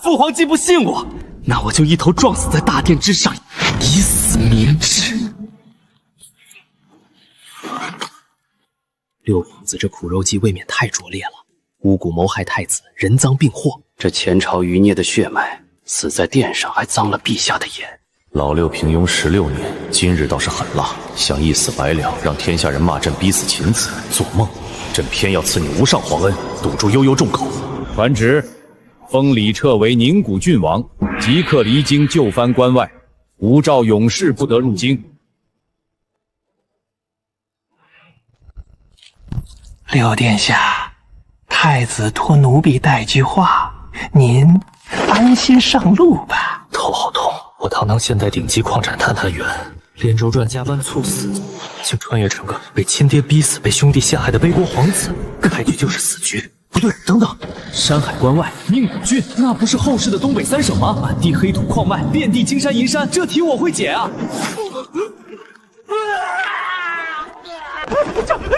父皇既不信我，那我就一头撞死在大殿之上，以死明志。六皇子这苦肉计未免太拙劣了，巫蛊谋害太子，人赃并获。这前朝余孽的血脉，死在殿上还脏了陛下的眼。老六平庸16年，今日倒是狠辣，想一死百了，让天下人骂朕逼死秦子，做梦！朕偏要赐你无上皇恩，堵住悠悠众口。传旨，封李彻为宁古郡王，即刻离京就藩关外，无诏永世不得入京。六殿下，太子托奴婢带句话，您安心上路吧。头好痛，我堂堂现代顶级矿产探探员，连轴转加班猝死，竟穿越成个被亲爹逼死、被兄弟陷害的背锅皇子，开局就是死局。不对，等等，山海关外宁古郡，那不是后世的东北3省吗？满地黑土矿脉，遍地金山银山，这题我会解啊！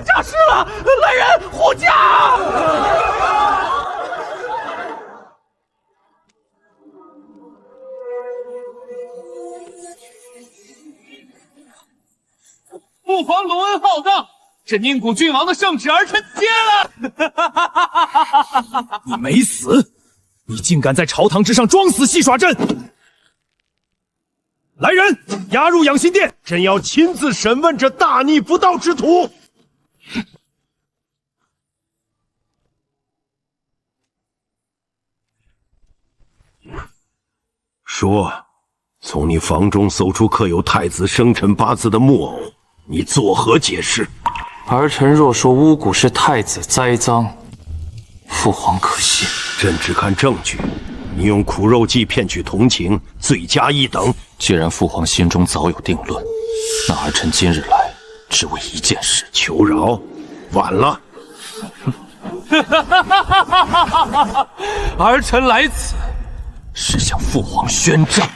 诈尸了！来人，护驾！父皇隆恩浩荡，这宁古郡王的圣旨儿臣接了。你没死，你竟敢在朝堂之上装死戏耍朕！来人，押入养心殿，朕要亲自审问这大逆不道之徒。说，从你房中搜出刻有太子生辰八字的木偶，你作何解释？儿臣若说巫蛊是太子栽赃，父皇可信？朕只看证据。你用苦肉计骗取同情，罪加一等。既然父皇心中早有定论，那儿臣今日来只为一件事，求饶。晚了。儿臣来此是向父皇宣战，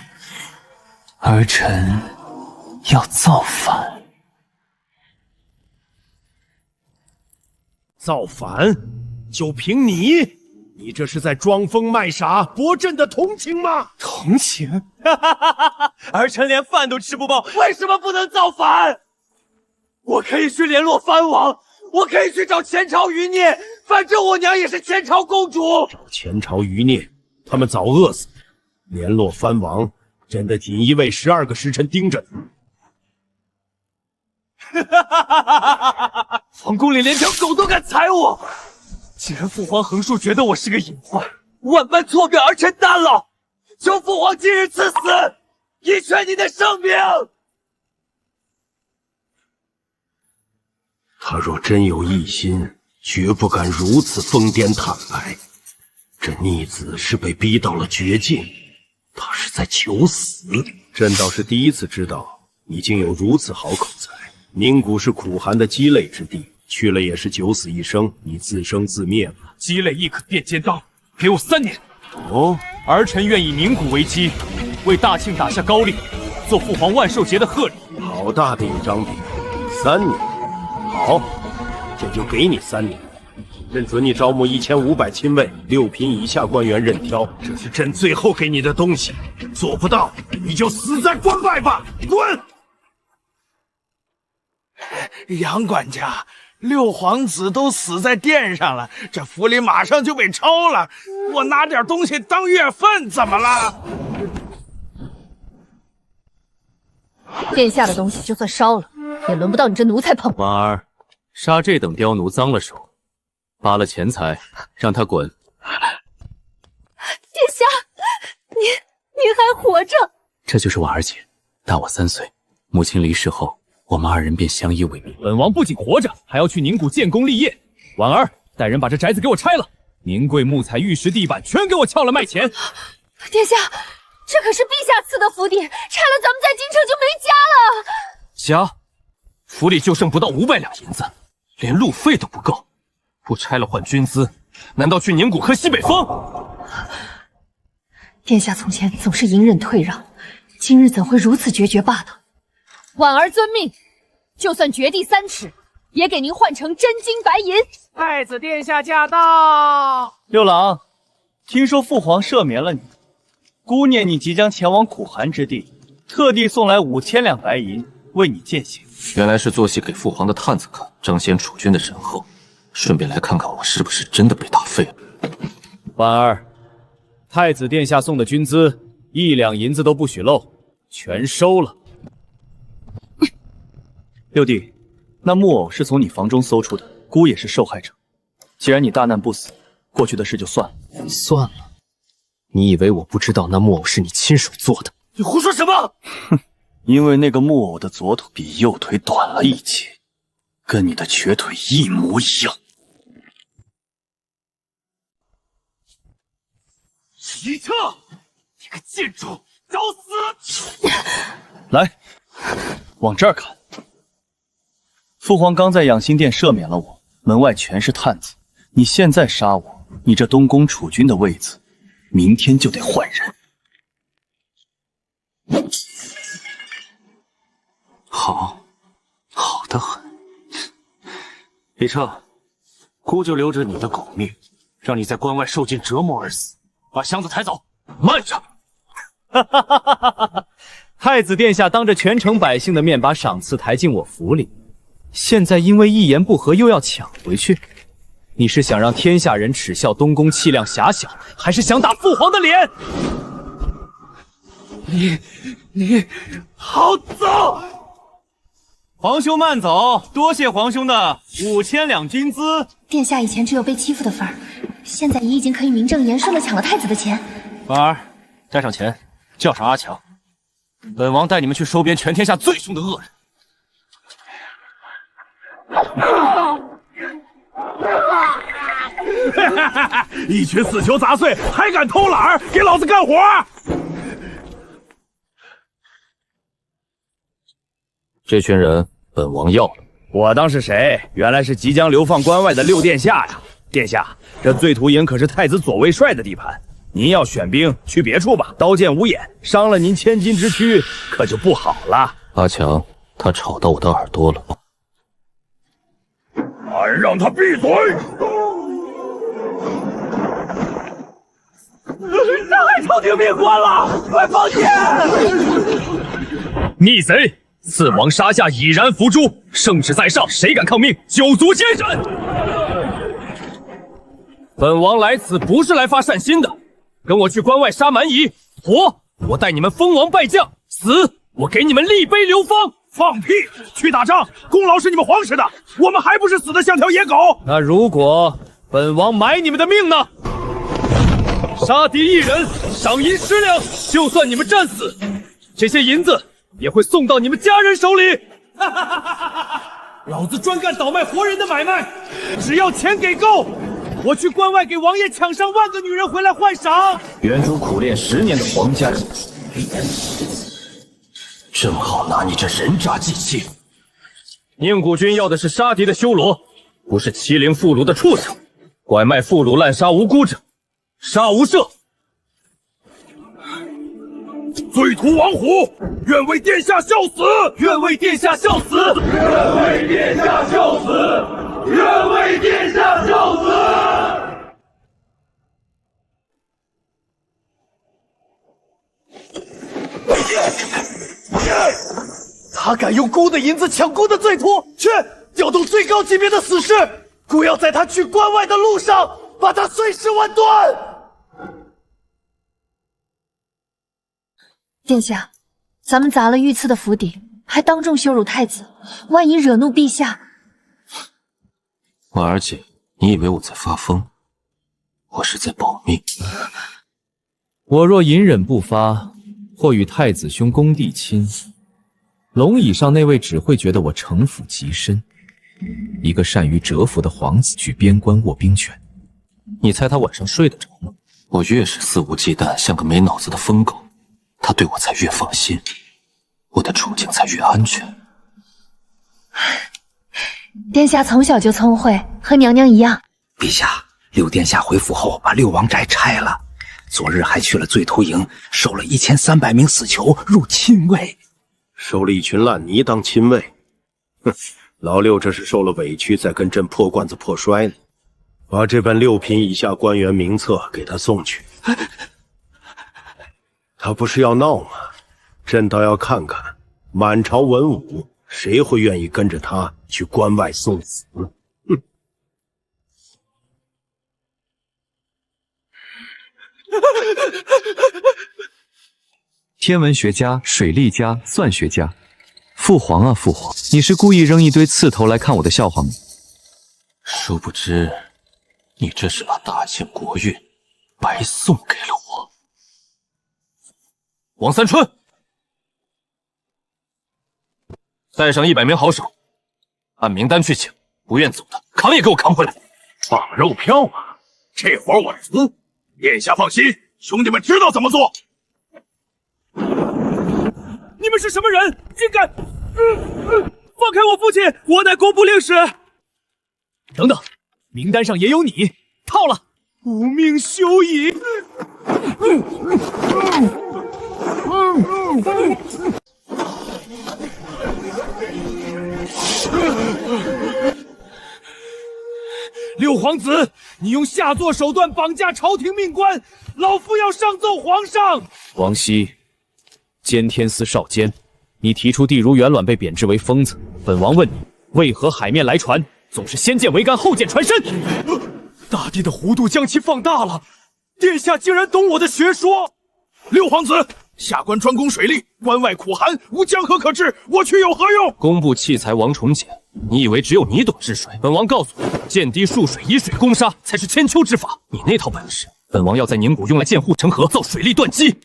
儿臣要造反。造反？就凭你？你这是在装疯卖傻，博朕的同情吗？同情？儿臣连饭都吃不饱，为什么不能造反？我可以去联络藩王，我可以去找前朝余孽，反正我娘也是前朝公主。找前朝余孽，他们早饿死。联络藩王，朕的锦衣卫12个时辰盯着你。皇宫里连条狗都敢踩我！既然父皇横竖觉得我是个隐患，万般错给儿臣担了，求父皇今日赐死，以全你的圣命。他若真有异心，绝不敢如此疯癫坦白。这逆子是被逼到了绝境，他是在求死。朕倒是第一次知道你竟有如此好口才。宁古是苦寒的鸡肋之地，去了也是九死一生，你自生自灭了。鸡肋亦可变尖刀，给我3年。哦，儿臣愿以宁古为基，为大庆打下高丽，做父皇万寿节的贺礼。好大的一张饼，3年。好，朕就给你3年。朕准你招募1500亲卫，6品以下官员任挑，这是朕最后给你的东西。做不到，你就死在关外吧！滚！杨管家，6皇子都死在殿上了，这府里马上就被抄了。我拿点东西当月份，怎么了？殿下的东西就算烧了，也轮不到你这奴才碰。婉儿，杀这等刁奴脏了手，扒了钱财，让他滚。殿下，您还活着？这就是婉儿姐，大我3岁。母亲离世后，我们2人便相依为命。本王不仅活着，还要去宁古建功立业。婉儿，带人把这宅子给我拆了，宁贵木材、玉石地板全给我撬了卖钱。殿下，这可是陛下赐的府邸，拆了咱们在京城就没家了。家，府里就剩不到500两银子，连路费都不够。不拆了换军资，难道去宁古喝西北风？殿下从前总是隐忍退让，今日怎会如此决绝罢了？婉儿遵命，就算掘地3尺，也给您换成真金白银。太子殿下驾到！六郎，听说父皇赦免了你，姑念你即将前往苦寒之地，特地送来5000两白银为你饯行。原来是做戏给父皇的探子看，彰显储君的仁厚，顺便来看看我是不是真的被打废了。婉儿，太子殿下送的军资1两银子都不许漏，全收了。六弟，那木偶是从你房中搜出的，姑也是受害者。既然你大难不死，过去的事就算了。算了，你以为我不知道那木偶是你亲手做的？你胡说什么？哼，因为那个木偶的左腿比右腿短了1截，跟你的瘸腿一模一样。齐策，你个贱畜，找死！来，往这儿看。父皇刚在养心殿赦免了我，门外全是探子。你现在杀我，你这东宫储君的位子，明天就得换人。好，好得很。李彻，姑就留着你的狗命，让你在关外受尽折磨而死。把箱子抬走。慢着！哈哈哈哈哈！太子殿下当着全城百姓的面把赏赐抬进我府里，现在因为一言不合又要抢回去，你是想让天下人耻笑东宫气量狭小，还是想打父皇的脸？你好走！皇兄慢走，多谢皇兄的5000两军资。殿下以前只有被欺负的份儿，现在也已经可以名正言顺的抢了太子的钱。婉儿，带上钱，叫上阿强，本王带你们去收编全天下最凶的恶人。一群死囚杂碎，还敢偷懒儿，给老子干活！这群人本王要了。我当是谁？原来是即将流放关外的六殿下呀！殿下，这醉屠营可是太子左卫帅的地盘，您要选兵去别处吧，刀剑无眼，伤了您千金之躯，可就不好了。阿强，他吵到我的耳朵了。大人让他闭嘴！上海朝廷命官了，快放箭！逆贼！四王杀下已然伏诛，圣旨在上，谁敢抗命，九族监审。本王来此不是来发善心的，跟我去关外杀蛮夷，活我带你们封王拜将，死我给你们立碑流芳。放屁！去打仗，功劳是你们皇室的，我们还不是死得像条野狗？那如果本王买你们的命呢？杀敌1人，赏银10两，就算你们战死，这些银子也会送到你们家人手里。老子专干倒卖活人的买卖，只要钱给够，我去关外给王爷抢上万个女人回来换赏。原主苦练10年的皇家人，正好拿你这人渣祭器。宁古君要的是杀敌的修罗，不是欺凌妇孺的畜生。拐卖妇孺、滥杀无辜者，杀无赦。罪屠王虎，愿为殿下效死！愿为殿下效死！愿为殿下效死！愿为殿下效死！他敢用姑的银子抢姑的罪徒，去调动最高级别的死士，姑要在他去关外的路上把他碎尸万段。殿下，咱们砸了御赐的府邸，还当众羞辱太子，万一惹怒陛下。婉儿姐，你以为我在发疯？我是在保命。我若隐忍不发，或与太子兄公弟亲，龙椅上那位只会觉得我城府极深。一个善于蛰伏的皇子去边关握兵权，你猜他晚上睡得着吗？我越是肆无忌惮，像个没脑子的疯狗，他对我才越放心，我的处境才越安全。殿下从小就聪慧，和娘娘一样。陛下，六殿下回府后把六王宅拆了，昨日还去了醉屠营，收了1300名死囚入亲卫，收了一群烂泥当亲卫。哼，老六这是受了委屈，在跟朕破罐子破摔呢。把这本6品以下官员名册给他送去。他不是要闹吗？朕倒要看看满朝文武谁会愿意跟着他去关外送死。天文学家、水利家、算学家，父皇啊父皇，你是故意扔一堆刺头来看我的笑话吗？殊不知，你这是把大清国运白送给了我。王三春，带上100名好手，按名单去请，不愿走的扛也给我扛回来。放肉票啊！这活我出。殿下放心，兄弟们知道怎么做。你们是什么人？竟敢！放开我父亲！我乃工部令史。等等，名单上也有你，套了！无命休矣！六皇子，你用下作手段绑架朝廷命官，老夫要上奏皇上。王熙，监天司少监，你提出地如元卵被贬制为疯子，本王问你，为何海面来船总是先见桅杆后见船身？大帝的弧度将其放大了，殿下竟然懂我的学说。六皇子，下官专攻水利，关外苦寒，无江河可治，我去有何用？工部弃才王崇简，你以为只有你懂治水？本王告诉你，见堤束水，以水攻沙，才是千秋之法。你那套本事，本王要在宁谷用来建护城河，造水利断机。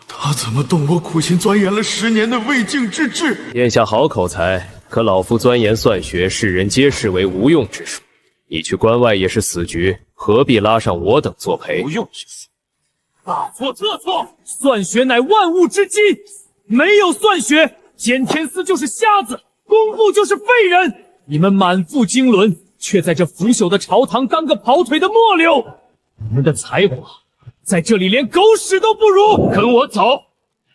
他怎么动我苦心钻研了10年的魏晋之治？殿下好口才，可老夫钻研算学，世人皆视为无用之术。你去关外也是死局，何必拉上我等作陪？无用之术。大错特错！算学乃万物之基，没有算学，监天司就是瞎子，工部就是废人。你们满腹经纶，却在这腐朽的朝堂当个跑腿的末流。你们的才华，在这里连狗屎都不如。跟我走，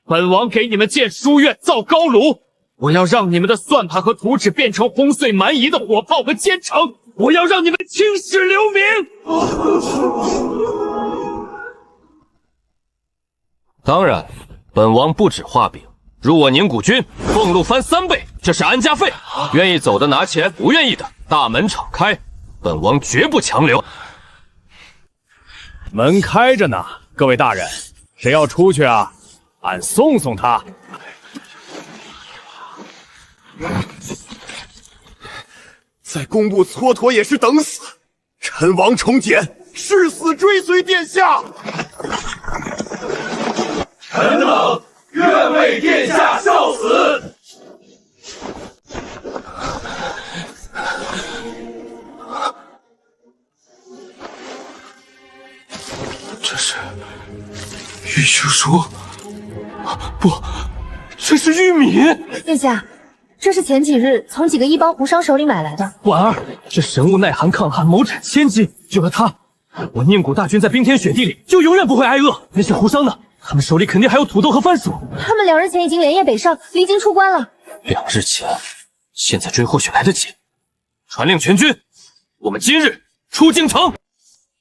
本王给你们建书院，造高炉。我要让你们的算盘和图纸变成轰碎蛮夷的火炮和坚城。我要让你们青史留名。当然，本王不止画饼，入我宁谷军，俸禄翻3倍，这是安家费。愿意走的拿钱，不愿意的大门敞开，本王绝不强留。门开着呢，各位大人，谁要出去啊？俺送送他。在工部蹉跎也是等死。臣王崇简誓死追随殿下。臣等愿为殿下效死。这是玉修书，不，这是玉米。殿下，这是前几日从几个一帮胡商手里买来的。婉儿，这神物耐寒抗旱，谋产千金，有了它，我宁谷大军在冰天雪地里就永远不会挨饿。那些胡商呢？他们手里肯定还有土豆和番薯。他们2日前已经连夜北上，离京出关了。2日前，现在追或许来得及。传令全军，我们今日出京城。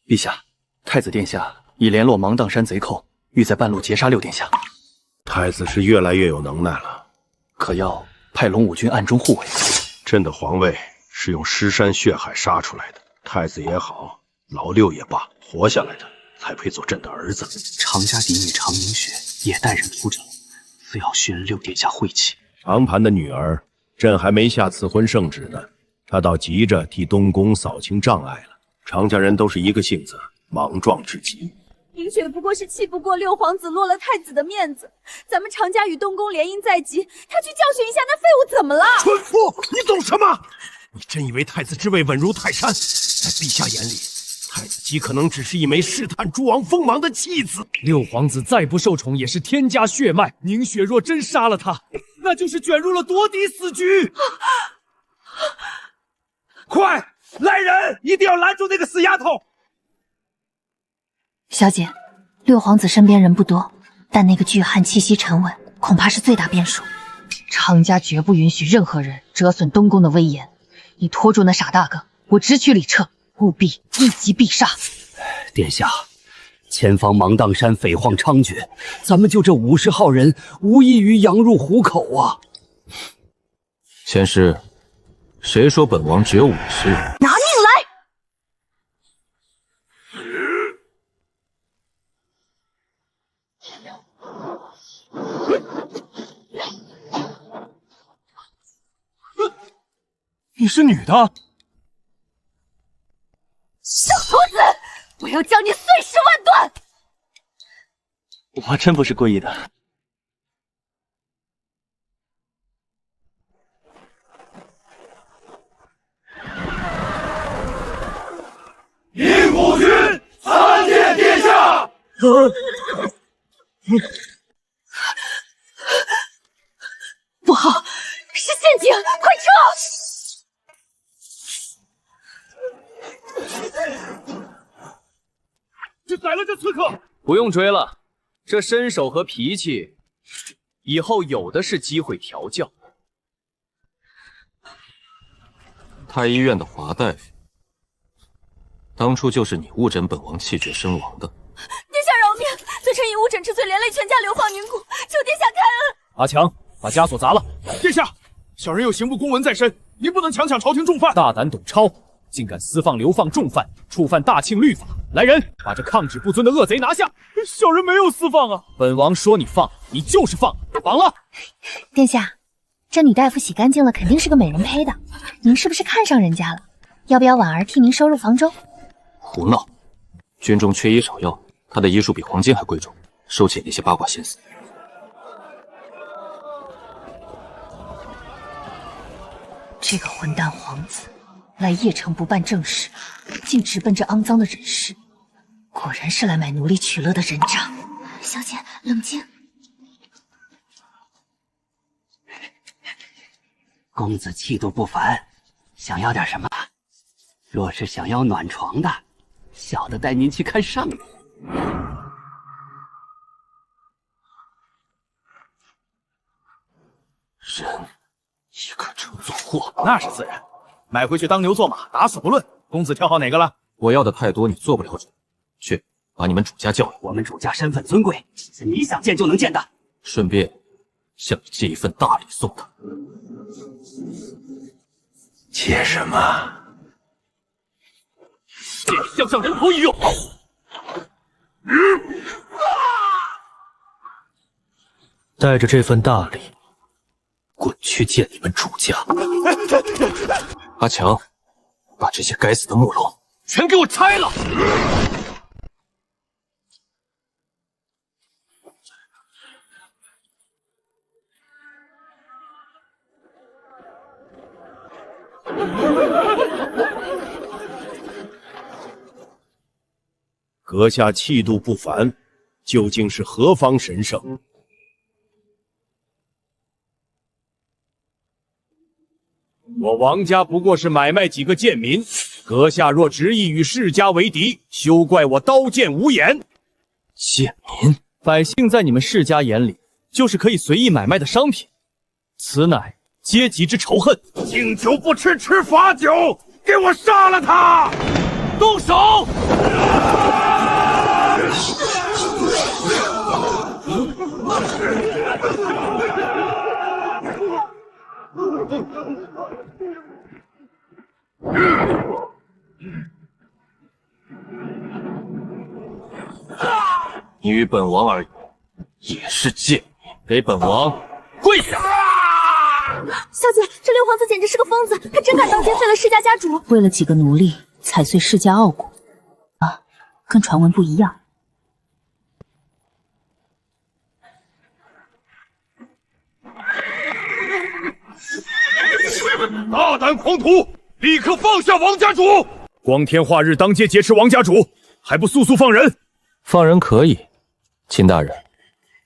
陛下，太子殿下已联络芒砀山贼寇，欲在半路截杀6殿下。太子是越来越有能耐了，可要派龙武军暗中护卫。朕的皇位是用尸山血海杀出来的，太子也好，老六也罢，活下来的才配做朕的儿子。常家嫡女常明雪也带人出征，非要寻6殿下晦气。常盘的女儿，朕还没下赐婚圣旨呢，她倒急着替东宫扫清障碍了。常家人都是一个性子，莽撞至极。明雪不过是气不过6皇子落了太子的面子，咱们常家与东宫联姻在即，他去教训一下那废物怎么了？蠢妇，你懂什么？你真以为太子之位稳如泰山？在陛下眼里，太子极可能只是一枚试探诸王锋芒的弃子。 6皇子再不受宠，也是天家血脉。宁雪若真杀了他，那就是卷入了夺嫡死局。快来人，一定要拦住那个死丫头！小姐，6皇子身边人不多，但那个巨汉气息沉稳，恐怕是最大变数。常家绝不允许任何人折损东宫的威严。你拖住那傻大个，我直取里撤。务必一击必杀。殿下，前方芒砀山匪荒猖獗，咱们就这50号人，无异于羊入虎口啊！前世，谁说本王只有50人？拿命来！你是女的？小兔子，我要将你碎尸万段！我真不是故意的。宁古君参见殿下。不好，是陷阱！快撤！去宰了这刺客！不用追了，这身手和脾气，以后有的是机会调教。太医院的华大夫，当初就是你误诊本王气绝身亡的。殿下饶命！罪臣以误诊之罪连累全家流放宁古，求殿下开恩！阿强，把枷锁砸了！殿下，小人有刑部公文在身，您不能强抢朝廷重犯。大胆董超，竟敢私放流放重犯，触犯大庆律法！来人，把这抗旨不遵的恶贼拿下！小人没有私放啊！本王说你放，你就是放，绑了！殿下，这女大夫洗干净了，肯定是个美人胚的。您是不是看上人家了？要不要婉儿替您收入房中？胡闹！军中缺医少药，他的医术比黄金还贵重，收起那些八卦心思。这个混蛋皇子，来邺城不办正事，竟直奔这肮脏的人世，果然是来买奴隶取乐的人渣。小姐，冷静。公子气度不凡，想要点什么？若是想要暖床的，小的带您去看上面。人一个成做货，那是自然，买回去当牛做马，打死不论。公子挑好哪个了？我要的太多，你做不了主。去，把你们主家叫来。我们主家身份尊贵，是你想见就能见的。顺便向你借一份大礼送他。借什么？借你项上人头一用。带着这份大礼，滚去见你们主家。阿强，把这些该死的木龙全给我拆了！阁下气度不凡，究竟是何方神圣？我王家不过是买卖几个贱民，阁下若执意与世家为敌，休怪我刀剑无眼。贱民，百姓在你们世家眼里就是可以随意买卖的商品，此乃阶级之仇恨。敬酒不吃吃罚酒，给我杀了他！动手！你与本王而言也是贱民，给本王跪下！小姐，这六皇子简直是个疯子，他真敢当街废了世家家主，为了几个奴隶踩碎世家傲骨啊，跟传闻不一样。大胆狂徒，立刻放下王家主！光天化日当街劫持王家主，还不速速放人？放人可以，秦大人，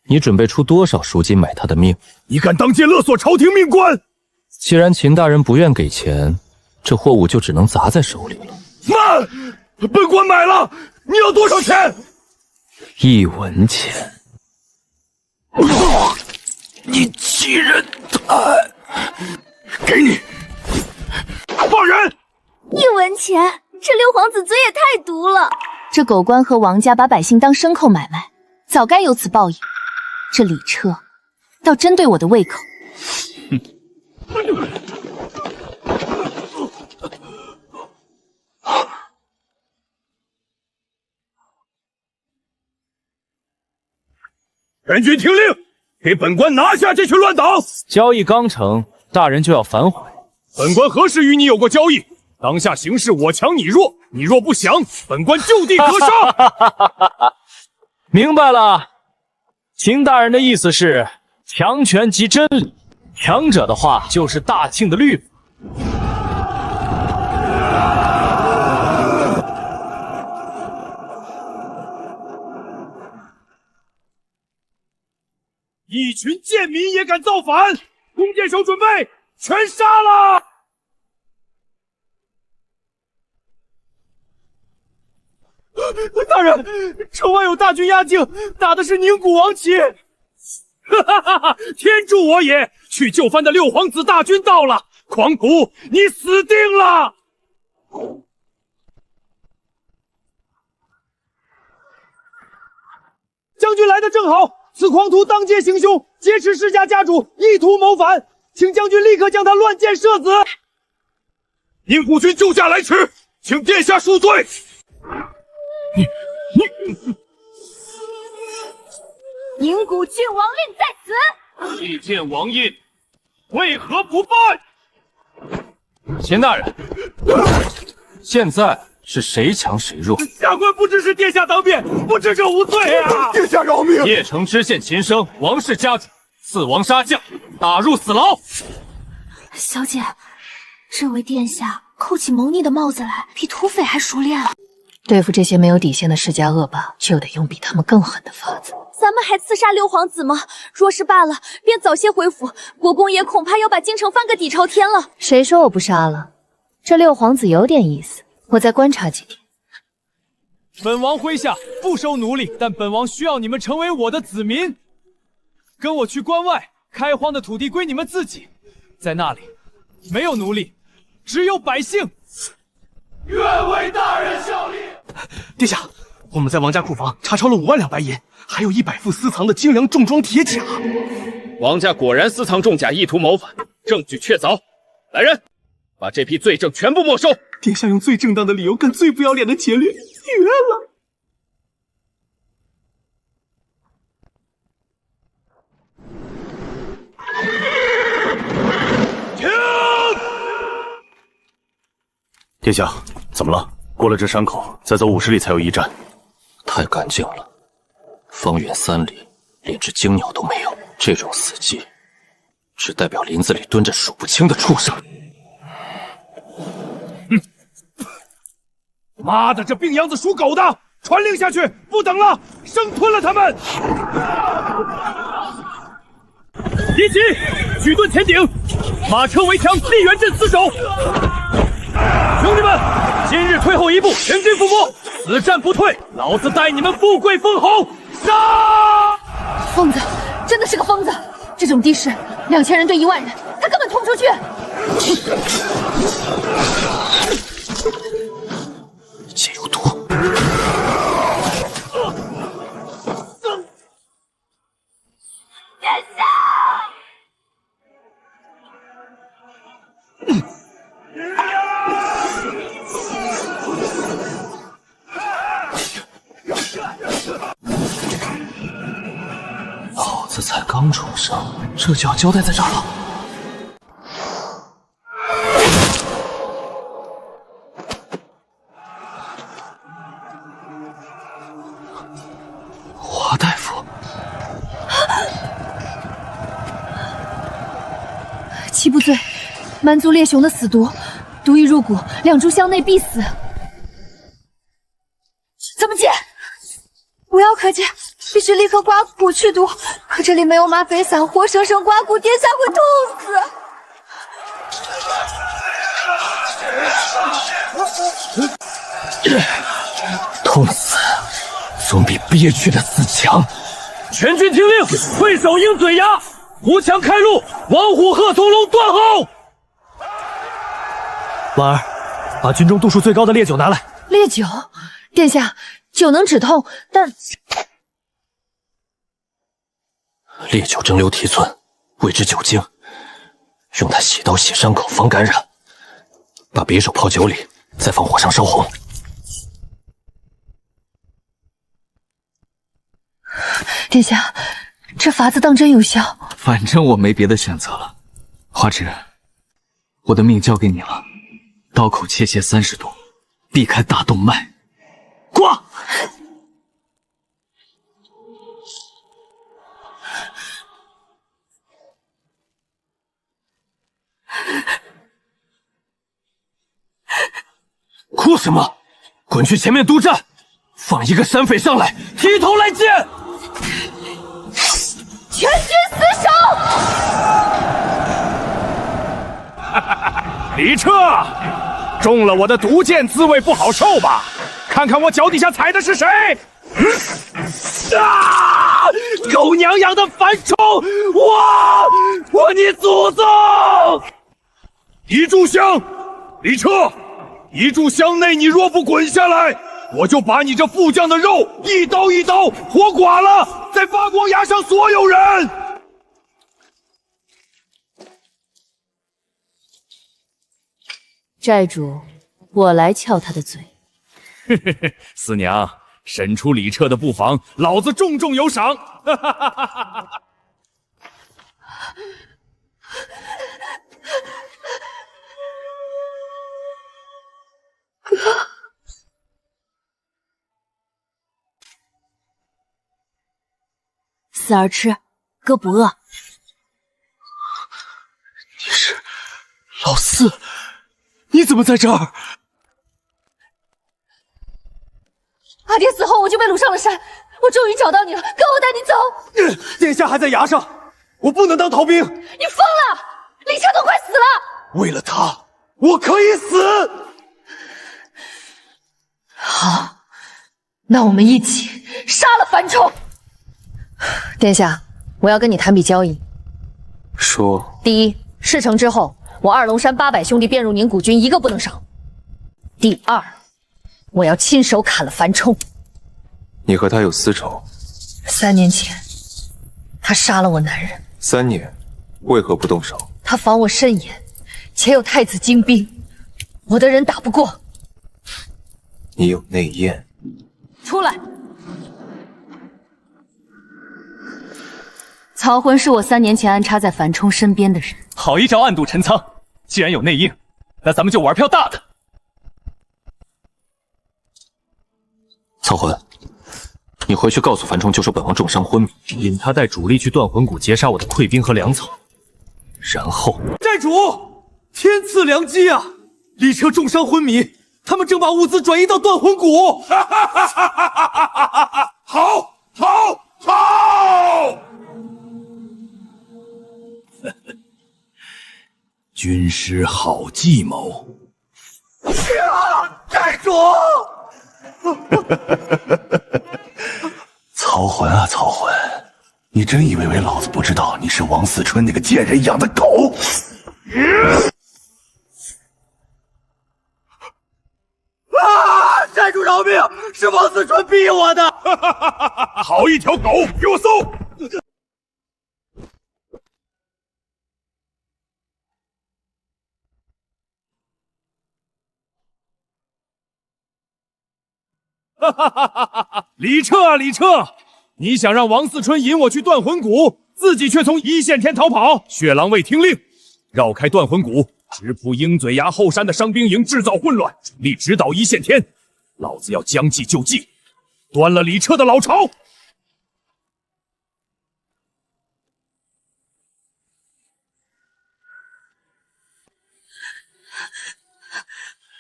你准备出多少赎金买他的命？你敢当街勒索朝廷命官？既然秦大人不愿给钱，这货物就只能砸在手里了。慢，本官买了，你要多少钱？1文钱。你欺人太！给你，放人！ 1文钱，这六皇子嘴也太毒了。这狗官和王家把百姓当牲口买卖，早该有此报应。这李彻倒真对我的胃口。全军听令，给本官拿下这群乱党！交易刚成，大人就要反悔。本官何时与你有过交易？当下形势我强你弱，你若不降，本官就地格杀。明白了，秦大人的意思是强权即真理，强者的话就是大庆的律法。一群贱民也敢造反！弓箭手准备，全杀了！大人，城外有大军压境，打的是宁古王旗。哈哈哈哈！天助我也！去就藩的六皇子大军到了，狂徒，你死定了！将军来的正好，此狂徒当街行凶，劫持世家家主，意图谋反，请将军立刻将他乱箭射死。宁古军救驾来迟，请殿下恕罪。宁古郡王令在此。祭见王印，为何不办？秦大人，现在是谁强谁弱？下官不知是殿下当便，不知者无罪啊！殿下饶命！邺城知县秦升，王氏家主，刺王杀将，打入死牢。小姐，这位殿下扣起谋逆的帽子来，比土匪还熟练了。对付这些没有底线的世家恶霸，就得用比他们更狠的法子。咱们还刺杀六皇子吗？若是罢了，便早些回府。国公爷恐怕要把京城翻个底朝天了。谁说我不杀了？这六皇子有点意思，我再观察几天。本王麾下不收奴隶，但本王需要你们成为我的子民，跟我去关外，开荒的土地归你们自己，在那里没有奴隶，只有百姓。愿为大人效力。殿下，我们在王家库房查抄了5万两白银，还有100副私藏的精良重装铁甲。王家果然私藏重甲，意图谋反，证据确凿。来人，把这批罪证全部没收。殿下用最正当的理由干最不要脸的劫掠，绝了！停！殿下，怎么了？过了这山口，再走50里才有驿站。太干净了，方圆3里连只惊鸟都没有。这种死寂，只代表林子里蹲着数不清的畜生。妈的，这病秧子属狗的！传令下去，不等了，生吞了他们！一起举盾前顶，马车围墙，立原阵死守。兄弟们，今日退后一步，全军覆没，此战不退，老子带你们富贵封侯！杀！疯子，真的是个疯子！这种地势，2000人对1万人，他根本冲不出去。血有毒。殿下！老子才刚重生，这就要交代在这儿了。华大夫，七不醉，蛮族猎熊的死毒，毒一入骨，2炷香内必死。怎么解？无药可解，必须立刻刮骨去毒。可这里没有吗啡散，活生生刮骨，殿下会痛死！痛死，总比憋屈的死强。全军听令，退守鹰嘴崖，扶墙开路，王虎、贺从龙断后。婉儿，把军中度数最高的烈酒拿来。烈酒，殿下，酒能止痛，但烈酒蒸馏提纯，谓之酒精，用它洗刀洗伤口防感染。把匕首泡酒里，再放火上烧红。殿下，这法子当真有效？反正我没别的选择了。花枝，我的命交给你了，刀口切斜30度，避开大动脉。挂！哭什么？滚去前面督战，放一个山匪上来，提头来见！全军死守！李彻，中了我的毒箭，滋味不好受吧？看看我脚底下踩的是谁！啊！狗娘养的樊冲，我你祖宗！一炷香，李彻，一炷香内你若不滚下来，我就把你这副将的肉一刀一刀活剐了，再发光崖上所有人！寨主，我来撬他的嘴。四娘，审出李彻的不妨，老子重重有赏。哥，四儿吃，哥不饿。你是老四，你怎么在这儿？阿爹死后，我就被掳上了山，我终于找到你了，哥，我带你走。殿下还在崖上，我不能当逃兵。你疯了！李彻都快死了。为了他，我可以死。好，那我们一起杀了樊冲。殿下，我要跟你谈笔交易。说，第一，事成之后，我二龙山800兄弟便入宁古军，一个不能少。第二，我要亲手砍了樊冲。你和他有私仇3年前，他杀了我男人。？3年，为何不动手？他防我甚严，且有太子精兵，我的人打不过。你有内应。出来！曹浑是我3年前安插在樊冲身边的人。好一招暗度陈仓！既然有内应，那咱们就玩票大的。曹浑，你回去告诉樊冲，就说本王重伤昏迷，引他带主力去断魂谷截杀我的溃兵和粮草，然后寨主，天赐良机啊！李彻重伤昏迷，他们正把物资转移到断魂谷。好，好，好！军师好计谋。寨主！曹浑啊，曹浑，你真以为老子不知道你是王思春那个贱人养的狗？啊！寨主饶命！是王思春逼我的！好一条狗，给我搜！李彻啊，李彻，你想让王思春引我去断魂谷，自己却从一线天逃跑，血狼未听令，绕开断魂谷，直扑鹰嘴崖后山的伤兵营，制造混乱，主力直捣一线天。老子要将计就计，端了李彻的老巢！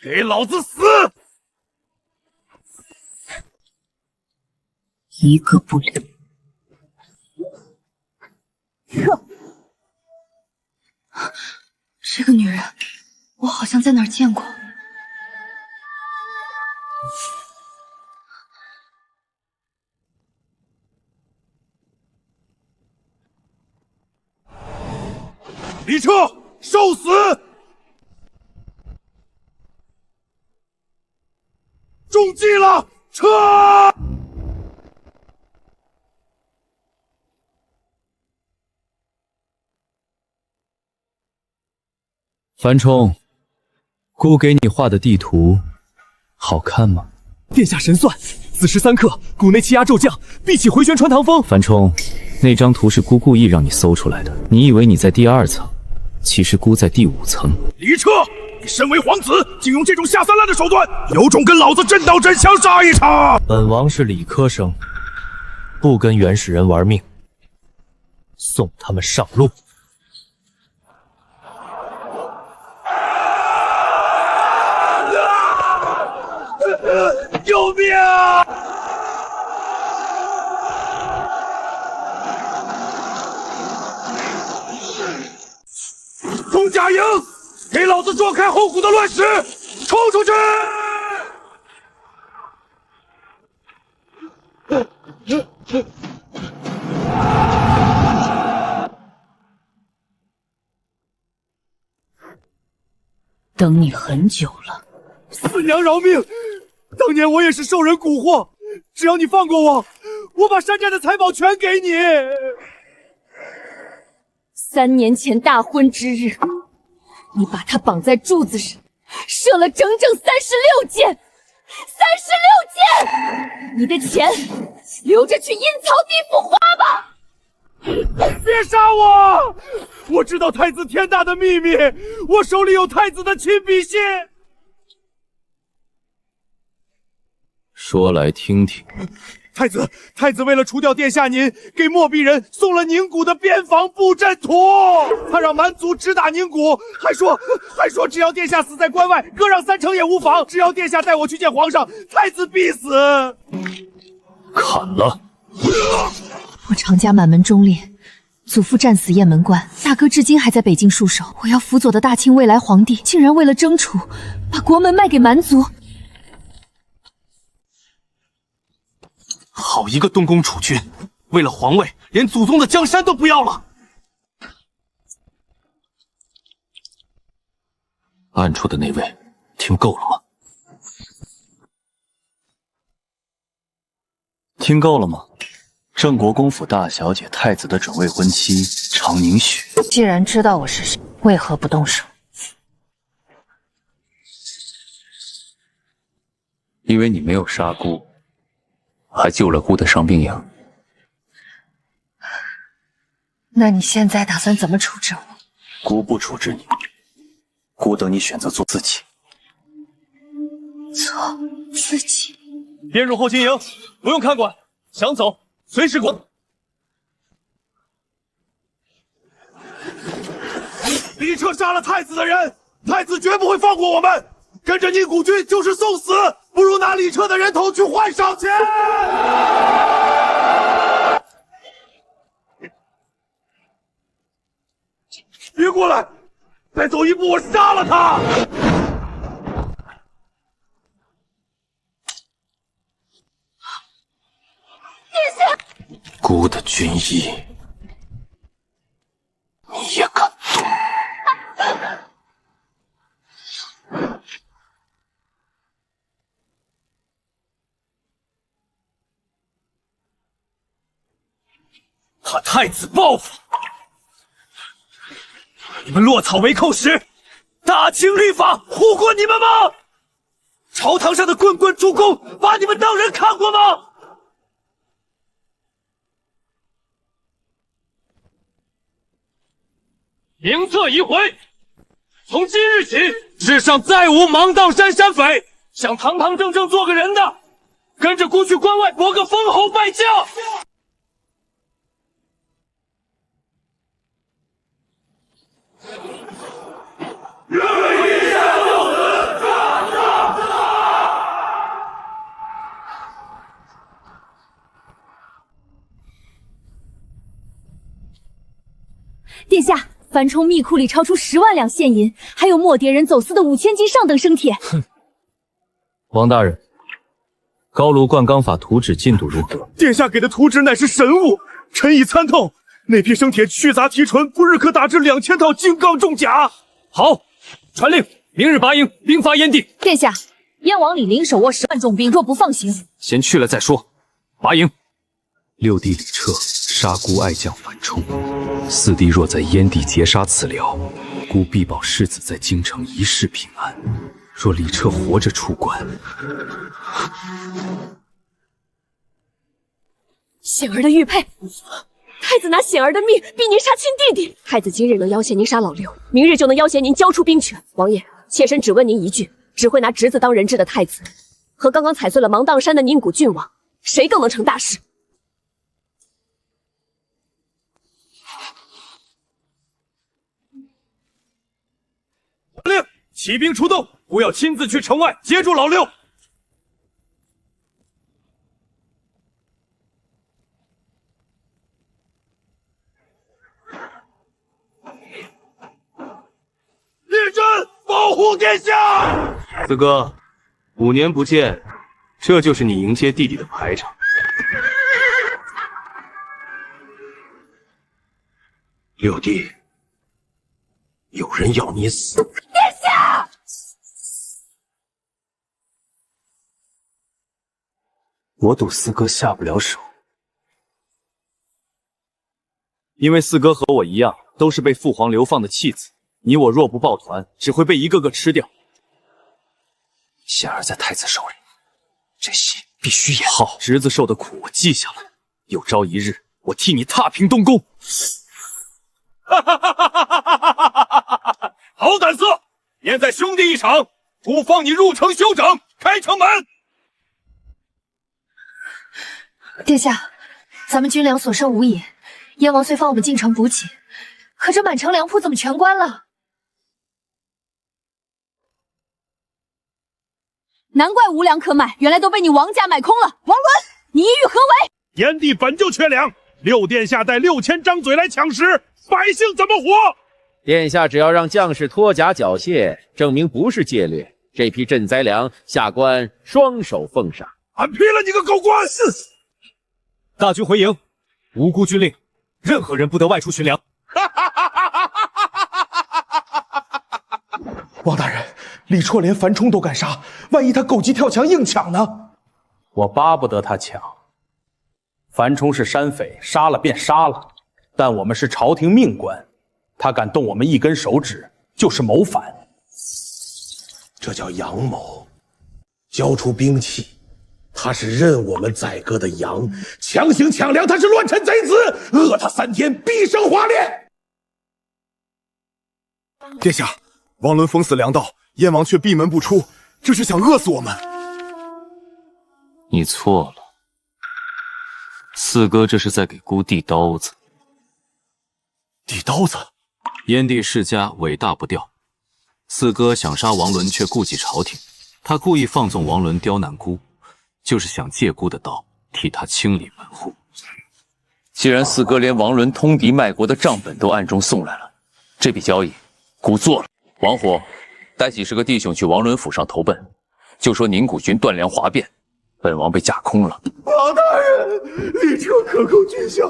给老子死！一个不留。撤！这个女人，我好像在哪儿见过。李彻，受死！中计了，撤！樊冲，姑给你画的地图好看吗？殿下神算，子时3刻，谷内气压骤降，闭起回旋穿堂风。樊冲，那张图是姑故意让你搜出来的。你以为你在第2层，其实姑在第5层。李彻，你身为皇子，竟用这种下三滥的手段，有种跟老子真刀真枪杀一场！本王是理科生，不跟原始人玩命，送他们上路。救命啊！钟甲营，给老子撞开后谷的乱石，冲出去！等你很久了。四娘饶命！当年我也是受人蛊惑，只要你放过我，我把山寨的财宝全给你。3年前大婚之日，你把他绑在柱子上，射了整整36箭，36箭！你的钱留着去阴曹地府花吧！别杀我！我知道太子天大的秘密，我手里有太子的亲笔信。说来听听。太子为了除掉殿下您，给漠壁人送了宁古的边防布阵图。他让蛮族直打宁古，还说只要殿下死在关外，割让3成也无妨。只要殿下带我去见皇上，太子必死。砍了！我常家满门忠烈，祖父战死雁门关，大哥至今还在北京戍守。我要辅佐的大清未来皇帝，竟然为了争储，把国门卖给蛮族。好一个东宫储君，为了皇位，连祖宗的江山都不要了。暗处的那位，听够了吗？听够了吗？郑国公府大小姐太子的准未婚妻常宁雪。既然知道我是谁，为何不动手？因为你没有杀姑，还救了姑的伤兵营。那你现在打算怎么处置我？姑不处置你，姑等你选择做自己。做自己？编入后勤营，不用看管，想走随时滚。李彻杀了太子的人，太子绝不会放过我们。跟着宁古军就是送死，不如拿李彻的人头去换赏钱。别过来，再走一步我杀了他。殿下，姑的军医，你也敢动？怕太子报复，你们落草为寇时，大清律法护过你们吗？朝堂上的棍棍助攻，把你们当人看过吗？名册已毁，从今日起，世上再无芒砀山山匪想堂堂正正做个人的，跟着姑去关外博个封侯拜将。殿下，樊冲密库里超出10万两现银，还有耄耋人走私的5000斤上等生铁。哼，王大人，高炉灌钢法图纸进度如何？殿下给的图纸乃是神物，臣已参透。那批生铁去杂提纯，不日可打制2000套金刚重甲。好，传令，明日拔营，兵发燕地。殿下，燕王李陵手握10万重兵，若不放行，先去了再说。拔营。六弟李彻杀孤爱将樊冲，四弟若在燕地截杀此僚，孤必保世子在京城一世平安。若李彻活着出关，显儿的玉佩，太子拿显儿的命逼您杀亲弟弟。太子今日能要挟您杀老六，明日就能要挟您交出兵权。王爷，妾身只问您一句：只会拿侄子当人质的太子，和刚刚踩碎了芒砀山的宁古郡王，谁更能成大事？令起兵出动，我要亲自去城外接住老六。列阵保护殿下。四哥，5年不见，这就是你迎接弟弟的排场。六弟，有人要你死。殿下，我赌四哥下不了手，因为四哥和我一样，都是被父皇流放的弃子。你我若不抱团，只会被一个个吃掉。显儿在太子手里，这戏必须演好。侄子受的苦我记下了，有朝一日我替你踏平东宫。好胆色！念在兄弟一场，不放你入城休整，开城门。殿下，咱们军粮所剩无几，燕王虽放我们进城补给，可这满城粮铺怎么全关了？难怪无粮可买，原来都被你王家买空了。王伦，你意欲何为？燕地本就缺粮，六殿下带6000张嘴来抢食，百姓怎么活？殿下只要让将士脱甲缴械，证明不是劫掠，这批赈灾粮下官双手奉上。俺批了你个狗官！大军回营，无辜军令，任何人不得外出巡粮。王大人，李绰连樊冲都敢杀，万一他狗急跳墙硬抢呢？我巴不得他抢。樊冲是山匪，杀了便杀了，但我们是朝廷命官，他敢动我们一根手指，就是谋反。这叫阳谋，交出兵器，他是认我们宰割的羊，强行抢粮，他是乱臣贼子，饿他3天，必生华烈。殿下，王伦封死粮道，燕王却闭门不出，这是想饿死我们。你错了，四哥这是在给孤递刀子。递刀子？燕地世家伟大不掉，四哥想杀王伦却顾忌朝廷，他故意放纵王伦刁难孤，就是想借孤的刀替他清理门户。既然四哥连王伦通敌卖国的账本都暗中送来了，这笔交易孤做了。王虎，带几10个弟兄去王伦府上投奔，就说宁古军断粮哗变，本王被架空了。王大人，李彻克扣军饷，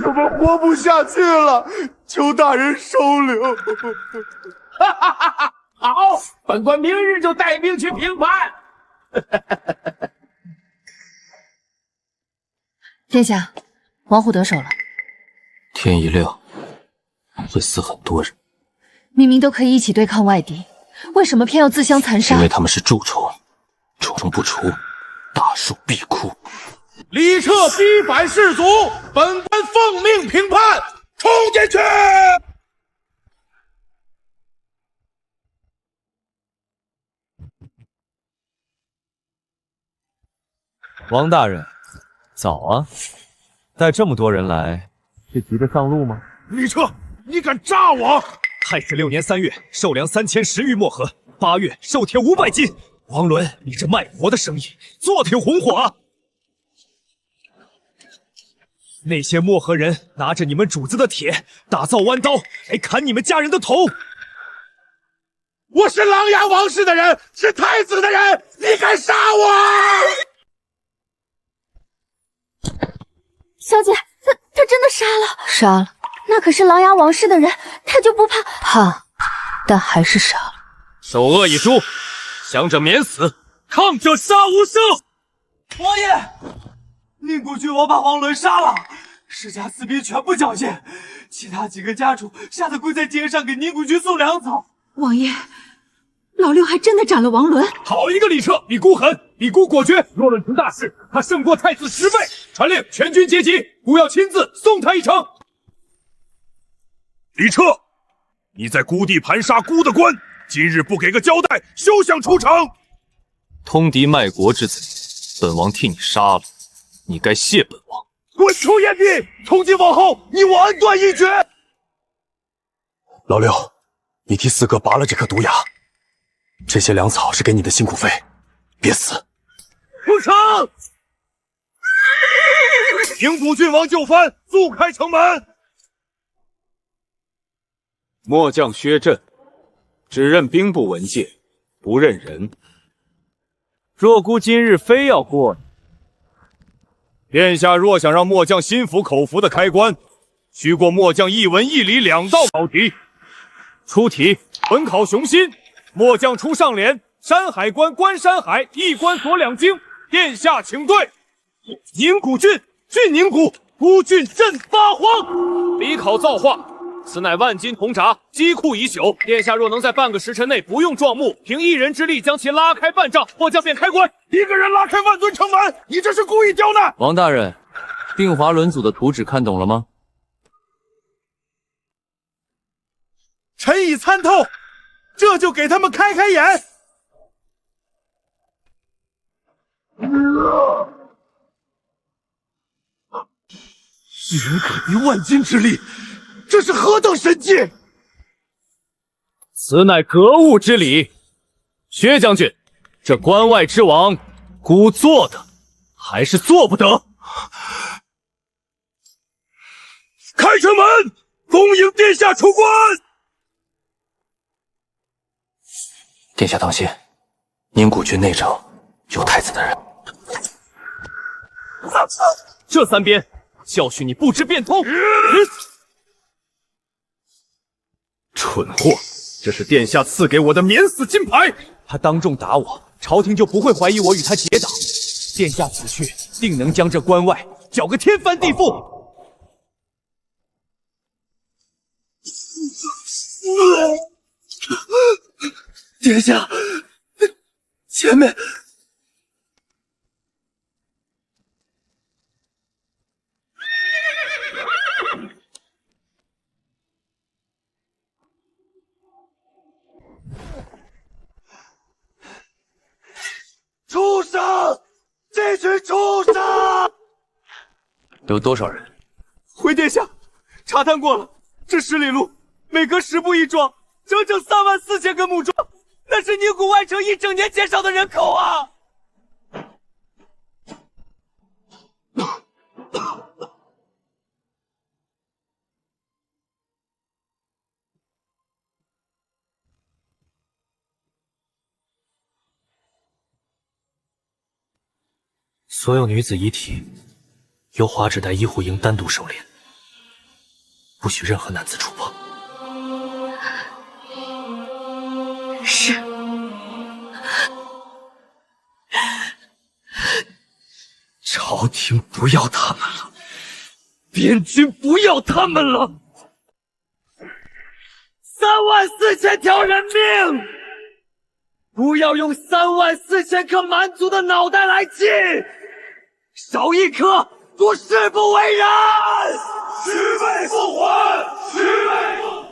我们活不下去了，求大人收留。好，本官明日就带兵去平叛。殿下，王虎得手了。天一亮，会死很多人。明明都可以一起对抗外敌，为什么偏要自相残杀？因为他们是蛀虫，蛀虫不除，大树必枯。李彻逼反士卒，本官奉命平叛，冲进去！王大人，早啊！带这么多人来，是急着上路吗？李彻，你敢炸我！太史6年3月，授粮3010余墨盒，8月授铁500斤。王伦，你这卖国的生意做挺红火啊！那些漠河人拿着你们主子的铁，打造弯刀来砍你们家人的头。我是琅琊王氏的人，是太子的人，你敢杀我？小姐，他真的杀了？杀了。那可是琅琊王氏的人，他就不怕？怕，但还是杀了。首恶一诛，降者免死，抗者杀无赦。王爷，宁国君王把王伦杀了，世家四兵全部缴械，其他几个家主吓得跪在街上给宁国君送粮草。王爷，老六还真的斩了王伦。好一个李彻，比孤狠，比孤果决。若论成大事，他胜过太子10倍。传令全军接击，孤要亲自送他一程。李彻，你在孤地盘杀孤的官，今日不给个交代，休想出城。通敌卖国之贼，本王替你杀了，你该谢本王。滚出燕地！从今往后，你我恩断义绝。老六，你替四哥拔了这颗毒牙，这些粮草是给你的辛苦费，别死。出城！宁古郡王就范，速开城门。末将薛震，只认兵部文戒，不认人。若孤今日非要过你，殿下若想让末将心服口服的开棺，须过末将一文一理2道考题。出题：本考雄心，末将出上联：山海关关山海，一关锁2京。殿下请对。宁古郡，郡宁古，孤郡镇八荒。比考造化，此乃万斤铜闸，积库已久。殿下若能在半个时辰内不用撞木，凭一人之力将其拉开半丈，末将便开棺。一个人拉开万尊城门，你这是故意刁难！王大人，定华轮组的图纸看懂了吗？臣已参透，这就给他们开开眼。一人可敌万金之力，这是何等神迹！此乃格物之礼。薛将军，这关外之王，孤做的还是做不得？开城门，恭迎殿下出关。殿下当心，宁古郡内城有太子的人。这3鞭教训你不知变通。蠢货，这是殿下赐给我的免死金牌。他当众打我，朝廷就不会怀疑我与他结党。殿下此去，定能将这关外搅个天翻地覆。殿下，前面畜生！这群畜生！有多少人？回殿下，查探过了，这10里路每隔10步一庄，整整34000个木桩，那是宁古外城1整年减少的人口啊！所有女子遗体由华指代医护营单独收敛，不许任何男子触碰。是。朝廷不要他们了，边军不要他们了，34000条人命，不要用34000颗蛮族的脑袋来计，少一颗都誓不为人。虚位复还，虚位复。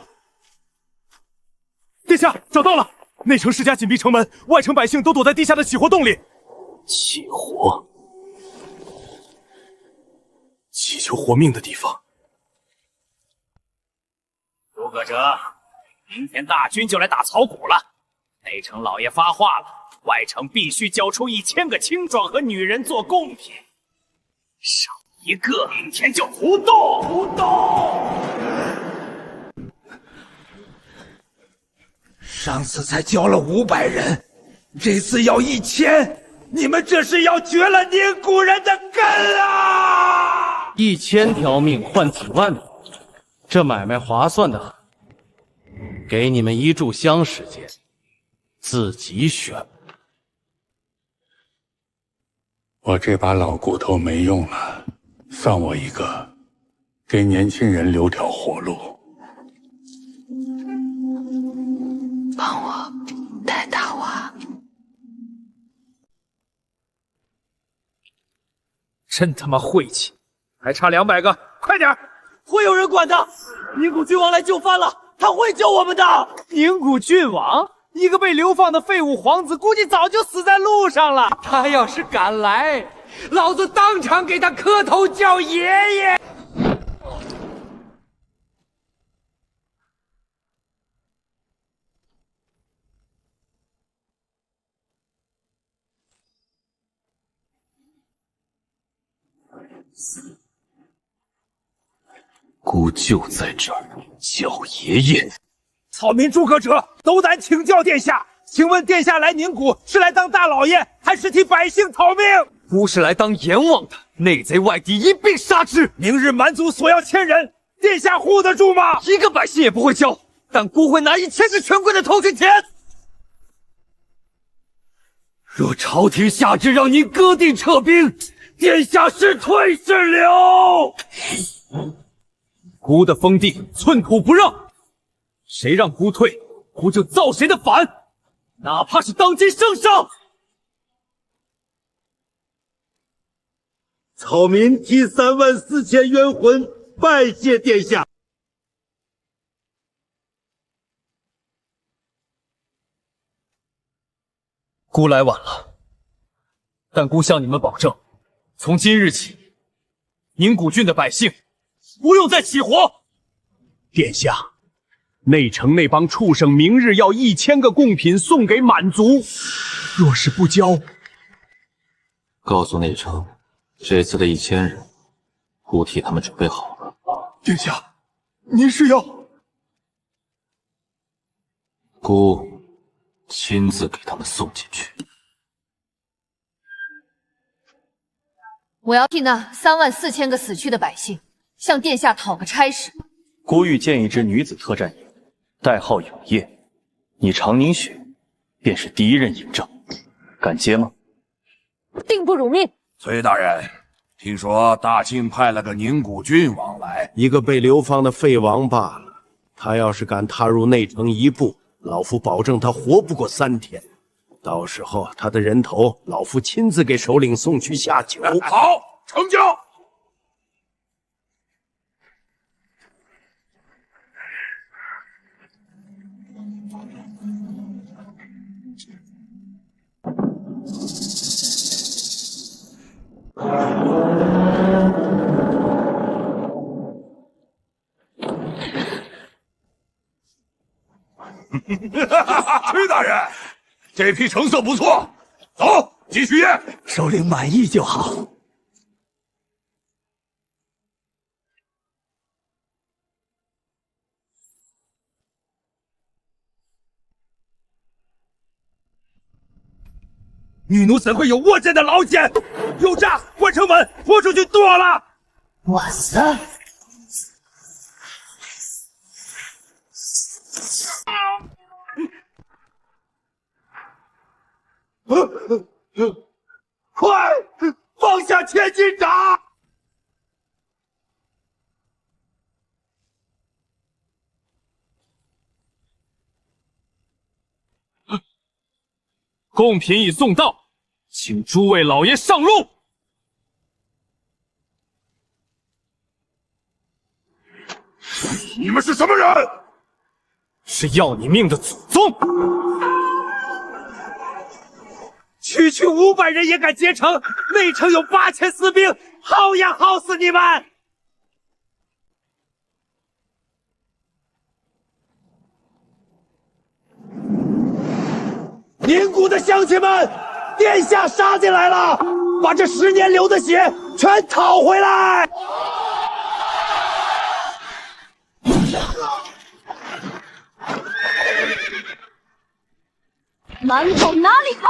殿下，找到了！内城世家紧闭城门，外城百姓都躲在地下的起火洞里。起火，祈求活命的地方。诸葛哲，明天大军就来打草谷了。内城老爷发话了，外城必须交出1000个青壮和女人做贡品，少一个，明天就不动！不动！上次才交了500人，这次要1000，你们这是要绝了宁古人的根啊！1000条命换几万名，这买卖划算的很。给你们1炷香时间，自己选。我这把老骨头没用了，放我一个，给年轻人留条活路。帮我带大娃。真他妈晦气！还差200个，快点！会有人管的。宁古郡王来就范了，他会救我们的。宁古郡王，一个被流放的废物皇子，估计早就死在路上了。他要是敢来，老子当场给他磕头叫爷爷。姑就在这儿，叫爷爷。草民诸葛哲斗胆请教殿下，请问殿下来宁古是来当大老爷，还是替百姓讨命？孤是来当阎王的，内贼外敌一并杀之。明日蛮族索要1000人，殿下护得住吗？一个百姓也不会交，但孤会拿1000个权贵的头去填。若朝廷下旨让您割地撤兵，殿下是退是留？孤的封地寸土不让，谁让孤退，孤就造谁的反，哪怕是当今圣上。草民替34000冤魂拜谢殿下。孤来晚了，但孤向你们保证，从今日起，宁古郡的百姓不用再起火。殿下，内城那帮畜生明日要1000个贡品送给满族，若是不交，告诉内城，这次的1000人，孤替他们准备好了。殿下，您是要？孤亲自给他们送进去。我要替那34000个死去的百姓向殿下讨个差事。孤欲建一支女子特战营，代号永夜，你常宁雪便是第1任营正，敢接吗？定不辱命。崔大人，听说大庆派了个宁古郡王来，一个被流放的废王罢了。他要是敢踏入内城一步，老夫保证他活不过3天。到时候他的人头，老夫亲自给首领送去下酒。好，成交。崔大人，这批成色不错，走，继续验。首领满意就好。女奴怎会有卧阵的老茧？有诈！关城门，拖出去剁了！哇塞！快放下千斤闸！贡品已送到，请诸位老爷上路。你们是什么人？是要你命的祖宗！区区500人也敢结城，内城有8000私兵，耗也耗死你们！宁古的乡亲们，殿下杀进来了，把这10年流的血全讨回来！蛮走哪里跑？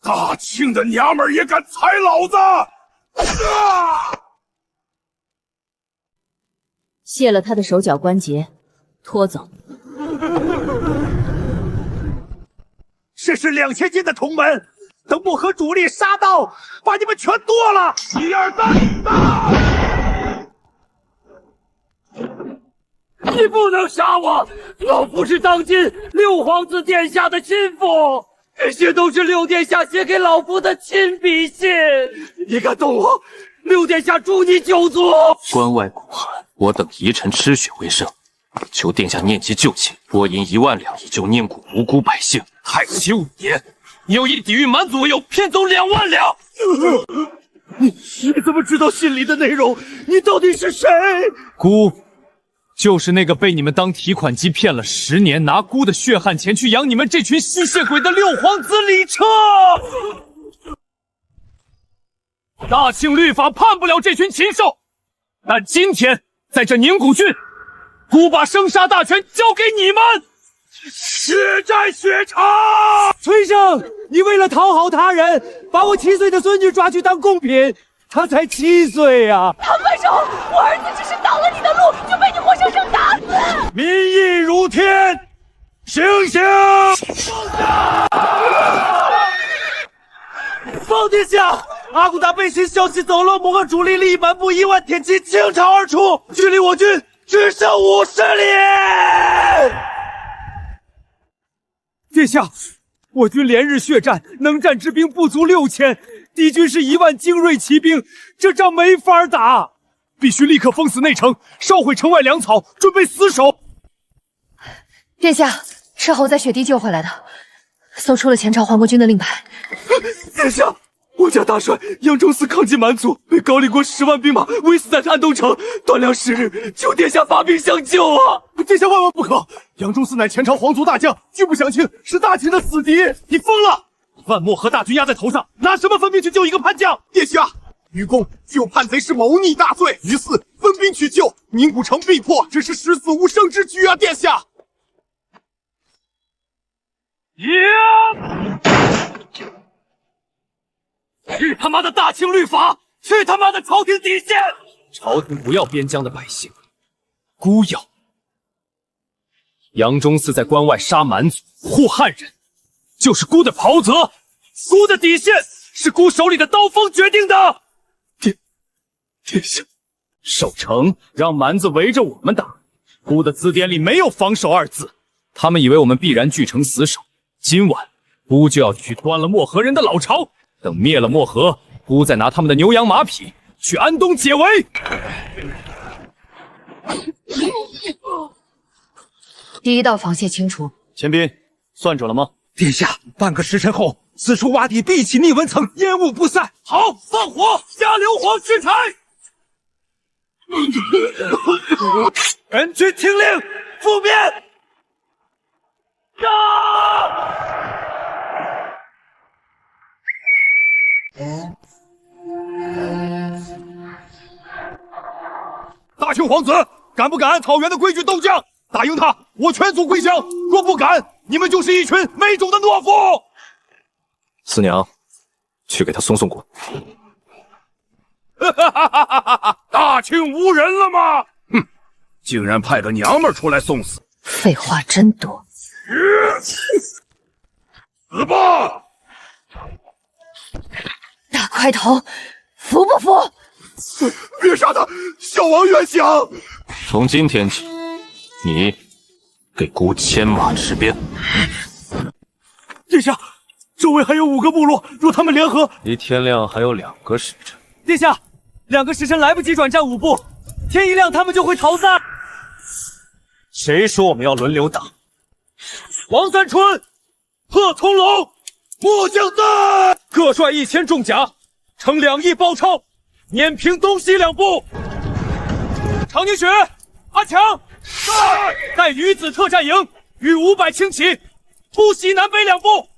大庆的娘们儿也敢踩老子！卸了他的手脚关节，拖走。这是2000斤的同门，等漠河主力杀到，把你们全剁了！1、2、3，打！你不能杀我！老夫是当今六皇子殿下的心腹，这些都是六殿下写给老夫的亲笔信。你敢动我，六殿下诛你9族！关外苦寒，我等遗臣吃血为生，求殿下念及旧情，拨银1万两以救宁古无辜百姓。太期5年，你又以抵御蛮族为由骗走2万两。你怎么知道信里的内容？你到底是谁？姑，就是那个被你们当提款机骗了10年，拿姑的血汗钱去养你们这群吸血鬼的六皇子李彻。大庆律法判不了这群禽兽，但今天在这宁古郡，姑把生杀大权交给你们。血债血偿！崔胜，你为了讨好他人，把我7岁的孙女抓去当贡品，他才7岁呀！唐分手，我儿子只是挡了你的路，就被你活生生打死！民意如天，醒醒！方殿下，阿骨达背信消息走漏，漠河主力立满布1万铁骑倾巢而出，距离我军只剩50里。殿下，我军连日血战，能战之兵不足6000，敌军是1万精锐骑兵，这仗没法打，必须立刻封死内城，烧毁城外粮草，准备死守。殿下，斥候在雪地救回来的，搜出了前朝皇国军的令牌。殿下，我家大帅杨忠嗣抗击蛮族，被高丽国10万兵马围死在安东城，断粮10日，求殿下发兵相救啊！殿下万万不可！杨忠嗣乃前朝皇族大将，拒不降清，是大秦的死敌。你疯了！万漠河大军压在头上，拿什么分兵去救一个叛将？殿下，愚公救叛贼是谋逆大罪，于是分兵去救，宁古城必破，这是十死无生之举啊！殿下。去他妈的大清律法！去他妈的朝廷底线！朝廷不要边疆的百姓，孤要。杨忠嗣在关外杀蛮族、护汉人，就是孤的袍泽，孤的底线是孤手里的刀锋决定的。殿下，守城让蛮子围着我们打，孤的字典里没有防守2字，他们以为我们必然据城死守。今晚孤就要去端了漠河人的老巢，等灭了漠河，孤再拿他们的牛羊马匹去安东解围。第1道防线清除。钱斌，算准了吗？殿下，半个时辰后，此处洼地必起逆纹层，烟雾不散。好，放火，加硫磺驱柴。人群听令，覆灭！大清皇子，敢不敢按草原的规矩斗将？打赢他，我全族归降；若不敢，你们就是一群没种的懦夫。四娘，去给他松松骨。大清无人了吗？哼，竟然派个娘们出来送死！废话真多。死吧！大块头，服不服？别杀他，小王愿降。从今天起，你给孤牵马持鞭。殿下，周围还有5个部落，若他们联合，离天亮还有2个时辰。殿下，2个时辰来不及转战5步，天一亮他们就会逃散。谁说我们要轮流打？王三春、贺从龙、末将在，各率1000重甲，呈2翼包抄，碾平东西2部。常宁雪、阿强带女子特战营与500轻骑突袭南北2部，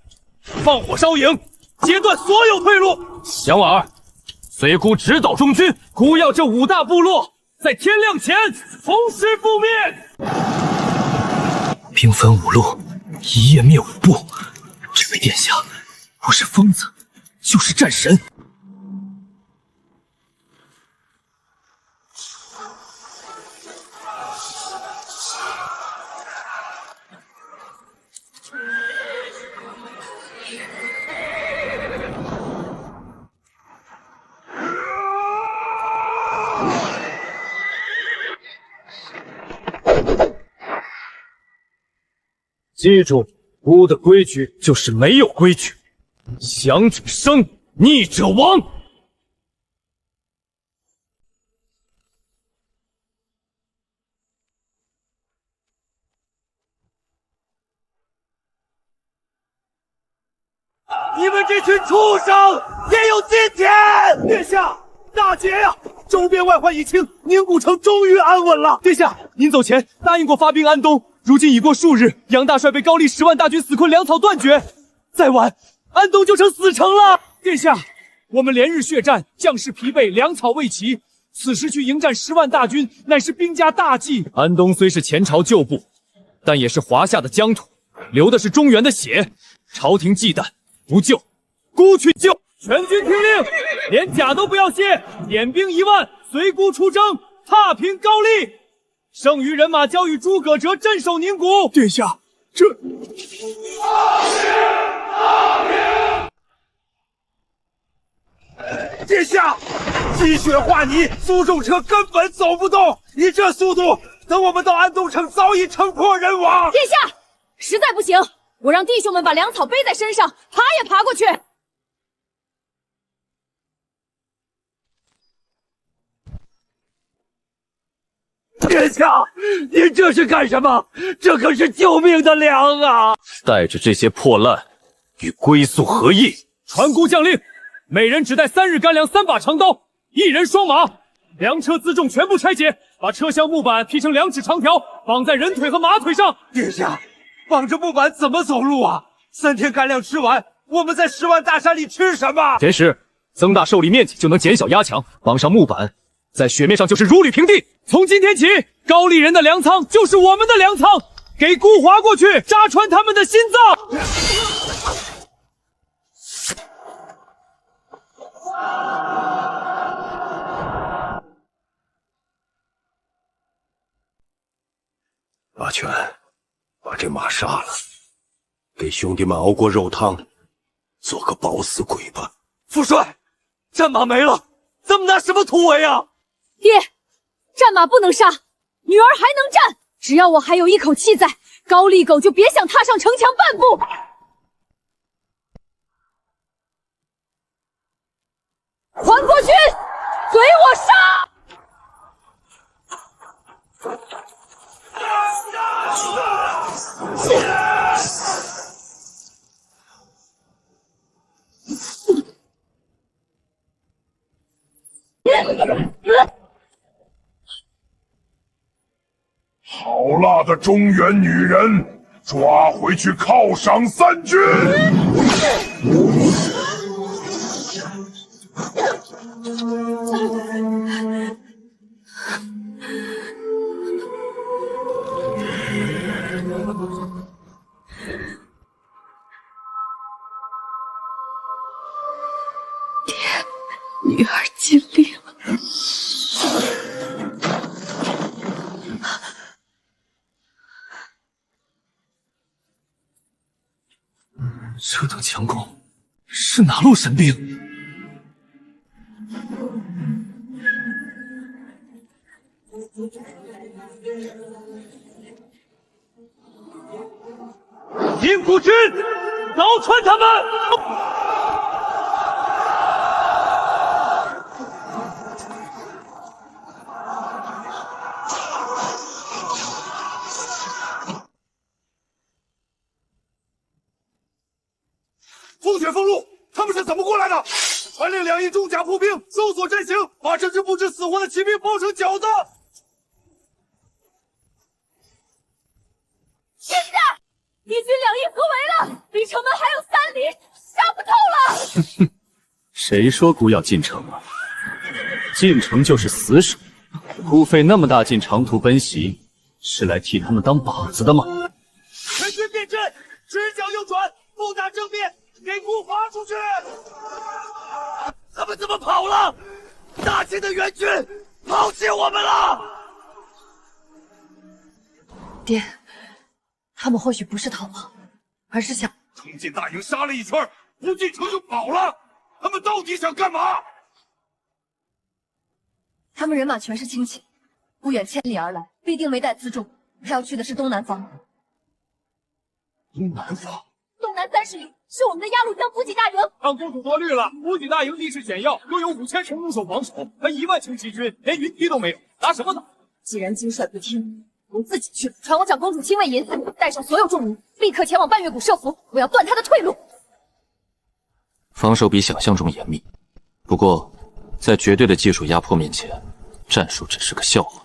放火烧营，截断所有退路。杨婉儿，随孤指导中军，孤要这5大部落在天亮前同时覆灭。兵分5路，一夜灭5部。这位殿下，不是疯子，就是战神。记住，孤的规矩就是没有规矩，强者生，逆者亡。你们这群畜生也有今天！殿下，大捷呀！周边外患已清，宁古城终于安稳了。殿下，您走前答应过发兵安东，如今已过数日，杨大帅被高丽10万大军死困，粮草断绝，再晚，安东就成死城了。殿下，我们连日血战，将士疲惫，粮草未齐，此时去迎战10万大军，乃是兵家大忌。安东虽是前朝旧部，但也是华夏的疆土，流的是中原的血，朝廷忌惮。不救，孤去救！全军听令，连甲都不要歇，点兵1万，随孤出征，踏平高丽。剩余人马交与诸葛哲镇守宁古。殿下，这……殿下，积雪化泥，苏重车根本走不动。以这速度，等我们到安东城，早已城破人亡。殿下，实在不行，我让弟兄们把粮草背在身上，爬也爬过去。殿下，您这是干什么？这可是救命的粮啊！带着这些破烂，与龟速何异？传孤将令，每人只带3日干粮，3把长刀，1人双马，粮车辎重全部拆解，把车厢木板劈成2尺长条，绑在人腿和马腿上。殿下，绑着木板怎么走路啊？3天干粮吃完，我们在10万大山里吃什么？前时增大受力面积就能减小压强，绑上木板，在雪面上就是如履平地。从今天起，高丽人的粮仓就是我们的粮仓，给孤划过去，扎穿他们的心脏。阿全，把这马杀了，给兄弟们熬锅肉汤，做个饱死鬼吧。父帅，战马没了，咱们拿什么突围啊？爹，战马不能杀，女儿还能战。只要我还有一口气在，高丽狗就别想踏上城墙半步。还国军，随我杀！好辣的中原女人，抓回去犒赏3军。爹，女儿尽力了。这等强攻是哪路神兵？宁古军，挠穿他们！风雪封路，他们是怎么过来的？传令2营重甲步兵搜索阵型，把这支不知死活的骑兵包成饺子。现在，敌军2翼合围了，离城门还有3里，杀不透了。谁说孤要进城了？进城就是死守。孤费那么大劲长途奔袭，是来替他们当靶子的吗？全军变阵，直角右转，不打正面，给孤划出去。他们怎么跑了？大清的援军抛弃我们了！爹，他们或许不是逃跑，而是想冲进大营杀了一圈，不进城就跑了。他们到底想干嘛？他们人马全是亲戚，不远千里而来，必定没带辎重。他要去的是东南方。东南方，东南30里是我们的鸭绿江补给大营。让公主多虑了，补给大营地势险要，又有5000重弩手防守，和1万轻骑军，连云梯都没有，拿什么打？既然金帅不听，我自己去。传我长公主亲卫营，带上所有重弩，立刻前往半月谷设伏，我要断他的退路。防守比想象中严密，不过在绝对的技术压迫面前，战术只是个笑话。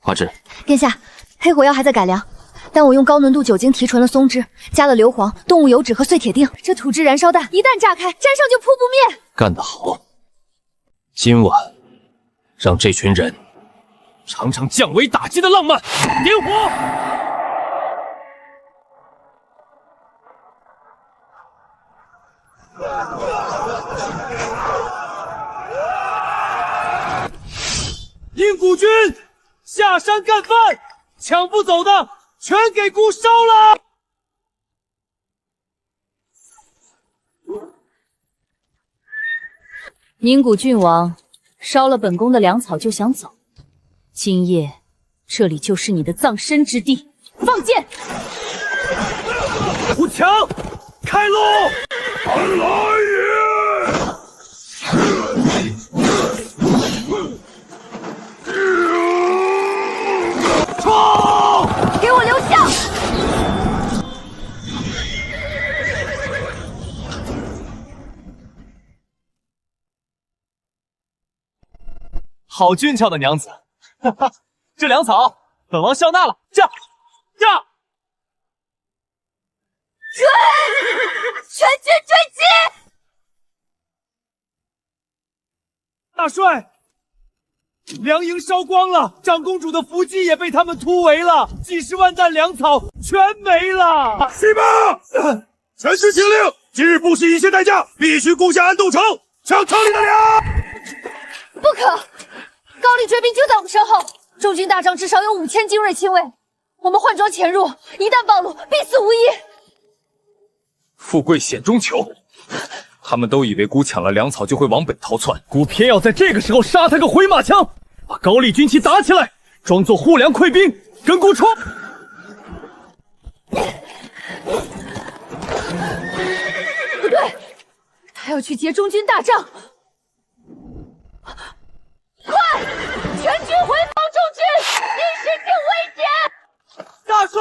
华志，殿下，黑火药还在改良，但我用高浓度酒精提纯了松脂，加了硫磺、动物油脂和碎铁锭。这土制燃烧弹一旦炸开，沾上就扑不灭。干得好！今晚让这群人尝尝降维打击的浪漫。点火！鹰谷军下山干饭，抢不走的全给姑烧了！宁谷郡王烧了本宫的粮草就想走，今夜这里就是你的葬身之地。放箭！护墙，开路！俺来也！冲！给我留下！好俊俏的娘子，哈哈，这粮草本王笑纳了。驾！追！全军追击！大帅，粮营烧光了，长公主的伏击也被他们突围了，几10万担粮草全没了。西巴，全师听令，今日不惜一切代价，必须攻下安斗城，抢城里的粮。不可！高丽追兵就在我们身后，中军大帐至少有5000精锐亲卫，我们换装潜入，一旦暴露，必死无疑。富贵险中求，他们都以为孤抢了粮草就会往北逃窜，孤偏要在这个时候杀他个回马枪，把高丽军旗打起来，装作护粮溃兵，跟孤冲！不对，他要去劫中军大帐。快，全军回防中军，一时境危险！大帅，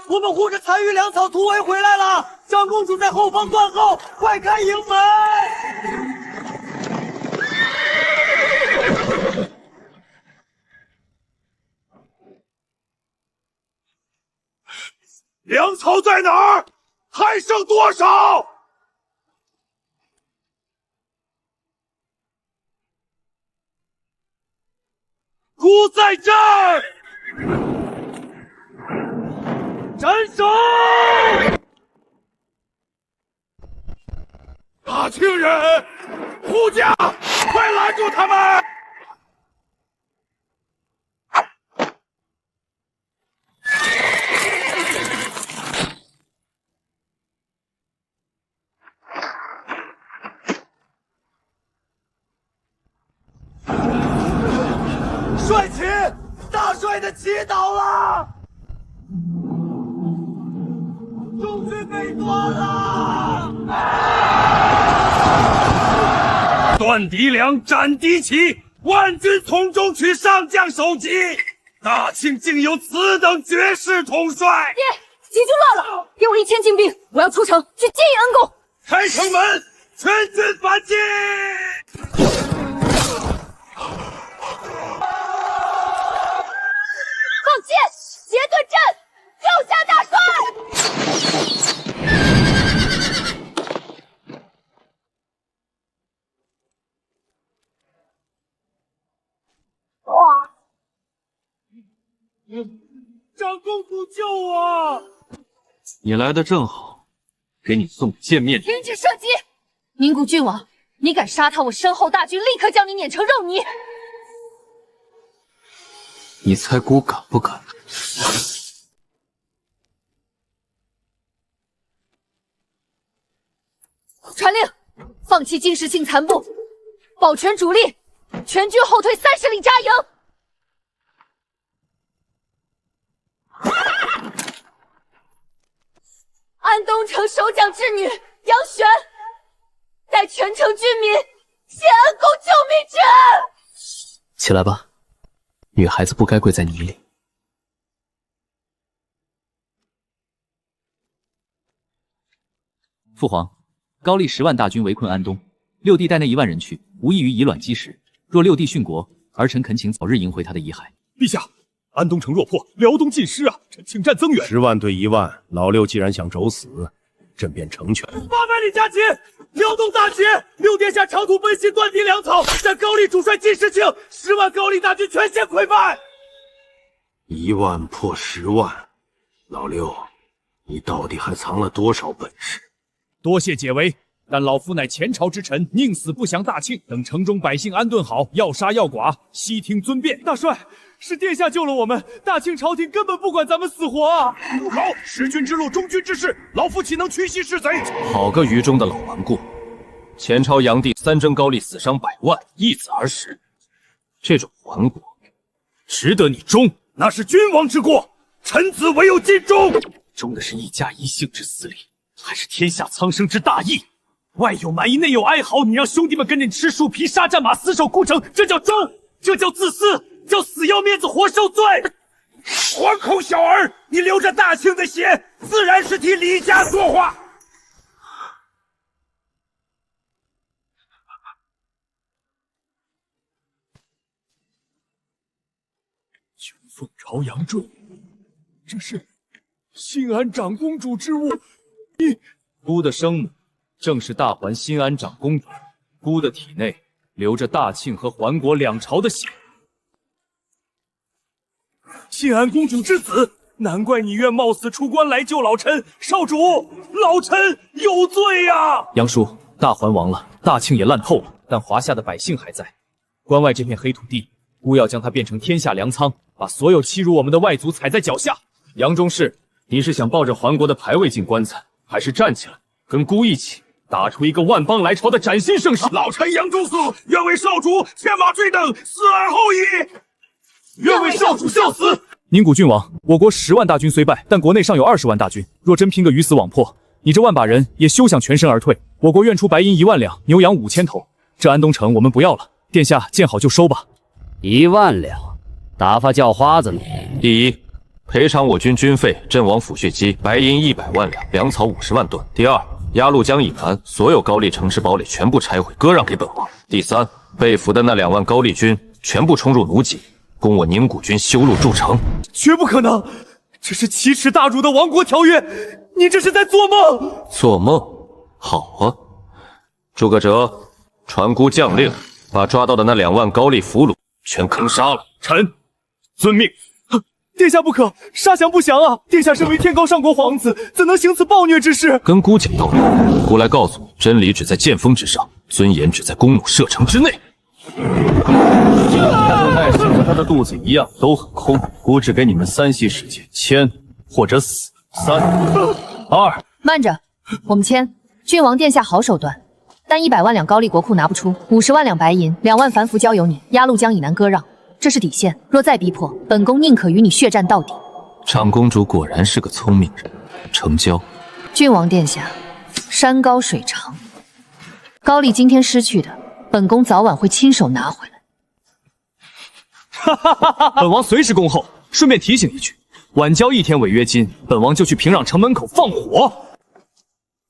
我们护着残余粮草突围回来了，长公主在后方断后，快开营门！粮草在哪儿？还剩多少？孤在这儿，斩首！大清人，护驾，快拦住他们！帅旗，大帅的旗倒了，中军被夺了！断敌粮，斩敌旗，万军从中取上将首级。大清竟有此等绝世统帅！爹，急就乱了，给我1000精兵，我要出城去接应恩公。开城门，全军反击！放箭，结对阵，救下大帅！长公主救我！你来的正好，给你送见面礼。停止射击！宁谷郡王，你敢杀他，我身后大军立刻将你碾成肉泥！你猜孤敢不敢？传令，放弃金石庆残部，保全主力，全军后退30里扎营。东城守将之女杨璇，代全城军民谢安公救命之恩。起来吧，女孩子不该跪在泥里。父皇，高丽10万大军围困安东，六弟带那1万人去，无异于以卵击石。若六弟殉国，儿臣恳请早日迎回他的遗骸。陛下，安东城若破，辽东尽失啊！臣请战增援。10万对1万，老六既然想找死，朕便成全。800里加急，辽东大捷！六殿下长途奔袭断堤粮草，战高丽主帅金世庆，10万高丽大军全线溃败。1万破10万，老六，你到底还藏了多少本事？多谢解围，但老夫乃前朝之臣，宁死不降大庆。等城中百姓安顿好，要杀要剐，悉听尊便。大帅，是殿下救了我们，大庆朝廷根本不管咱们死活啊！不好，弑君之路，忠君之事，老夫岂能屈膝示贼？好个愚忠的老顽固！前朝炀帝3征高丽，死伤100万，一子而食，这种顽固，值得你忠？那是君王之过，臣子唯有尽忠。忠的是一家一姓之私礼，还是天下苍生之大义？外有蛮夷，内有哀嚎，你让兄弟们跟着你吃树皮、杀战马、死守故城，这叫忠？这叫自私，叫死要面子活受罪。惶口小儿，你流着大庆的血，自然是替李家说话。雄凤朝阳坠，这是新安长公主之物。孤的生母正是大环新安长公主，孤的体内流着大庆和环国2朝的血。新安公主之子，难怪你愿冒死出关来救老臣。少主，老臣有罪呀！杨叔，大环亡了，大庆也烂透了，但华夏的百姓还在。关外这片黑土地，孤要将它变成天下粮仓，把所有欺辱我们的外族踩在脚下。杨中士，你是想抱着环国的牌位进棺材，还是站起来跟孤一起打出一个万邦来朝的崭新盛世？老臣杨忠嗣愿为少主牵马追等，死而后已。愿为少主效死。宁古郡王，我国10万大军虽败，但国内尚有20万大军，若真拼个鱼死网破，你这万把人也休想全身而退。我国愿出白银1万两，牛羊5000头。这安东城我们不要了，殿下见好就收吧。1万两，打发叫花子呢？第一，赔偿我军军费、阵亡抚恤金，白银100万两，粮草50万吨。第二，鸭绿江以南所有高丽城池堡垒全部拆毁，割让给本王。第三，被俘的那2万高丽军全部冲入奴籍，供我宁古军修路筑城。绝不可能！这是奇耻大辱的亡国条约，你这是在做梦！做梦？好啊！诸葛哲，传孤将令，把抓到的那2万高丽俘虏全坑杀了。臣遵命。殿下不可，杀降不降啊！殿下身为天高上国皇子，怎能行此暴虐之事？跟孤讲道理，孤来告诉你，真理只在剑锋之上，尊严只在弓弩射程之内。他的耐性和他的肚子一样，都很空。孤只给你们3息时间，签或者死。3、2，慢着，我们签。郡王殿下好手段，但100万两高丽国库拿不出，50万两白银，2万凡服交由你，鸭绿江以南割让。这是底线，若再逼迫，本宫宁可与你血战到底。长公主果然是个聪明人，成交。郡王殿下，山高水长，高丽今天失去的，本宫早晚会亲手拿回来。本王随时恭候。顺便提醒一句，晚交1天违约金，本王就去平壤城门口放火。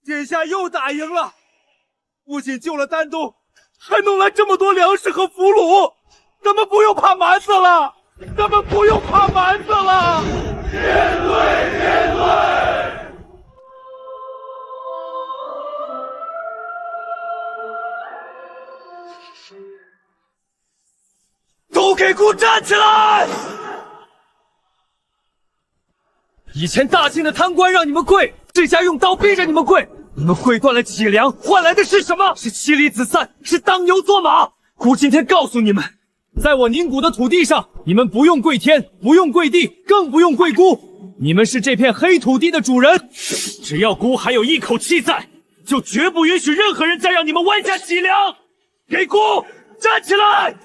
殿下又打赢了，不仅救了丹东，还弄来这么多粮食和俘虏。咱们不用怕蛮子了，咱们不用怕蛮子了。千岁，千岁！都给孤站起来！以前大庆的贪官让你们跪，这下用刀逼着你们跪。你们跪断了脊梁，换来的是什么？是妻离子散，是当牛做马。孤今天告诉你们，在我宁古的土地上，你们不用跪天，不用跪地，更不用跪孤，你们是这片黑土地的主人。只要孤还有一口气在，就绝不允许任何人再让你们弯下脊梁。给孤站起来！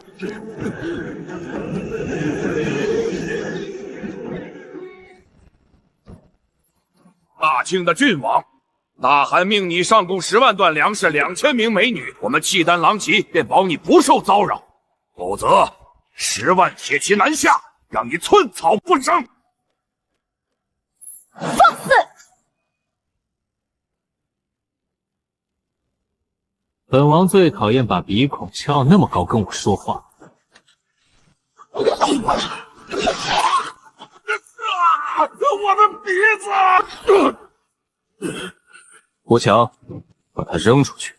大庆的郡王大汗命你上贡10万段粮食，2000名美女，我们契丹狼骑便保你不受骚扰，否则10万铁骑南下，让你寸草不生。放肆！本王最讨厌把鼻孔翘那么高跟我说话。我的鼻子！吴强，把他扔出去，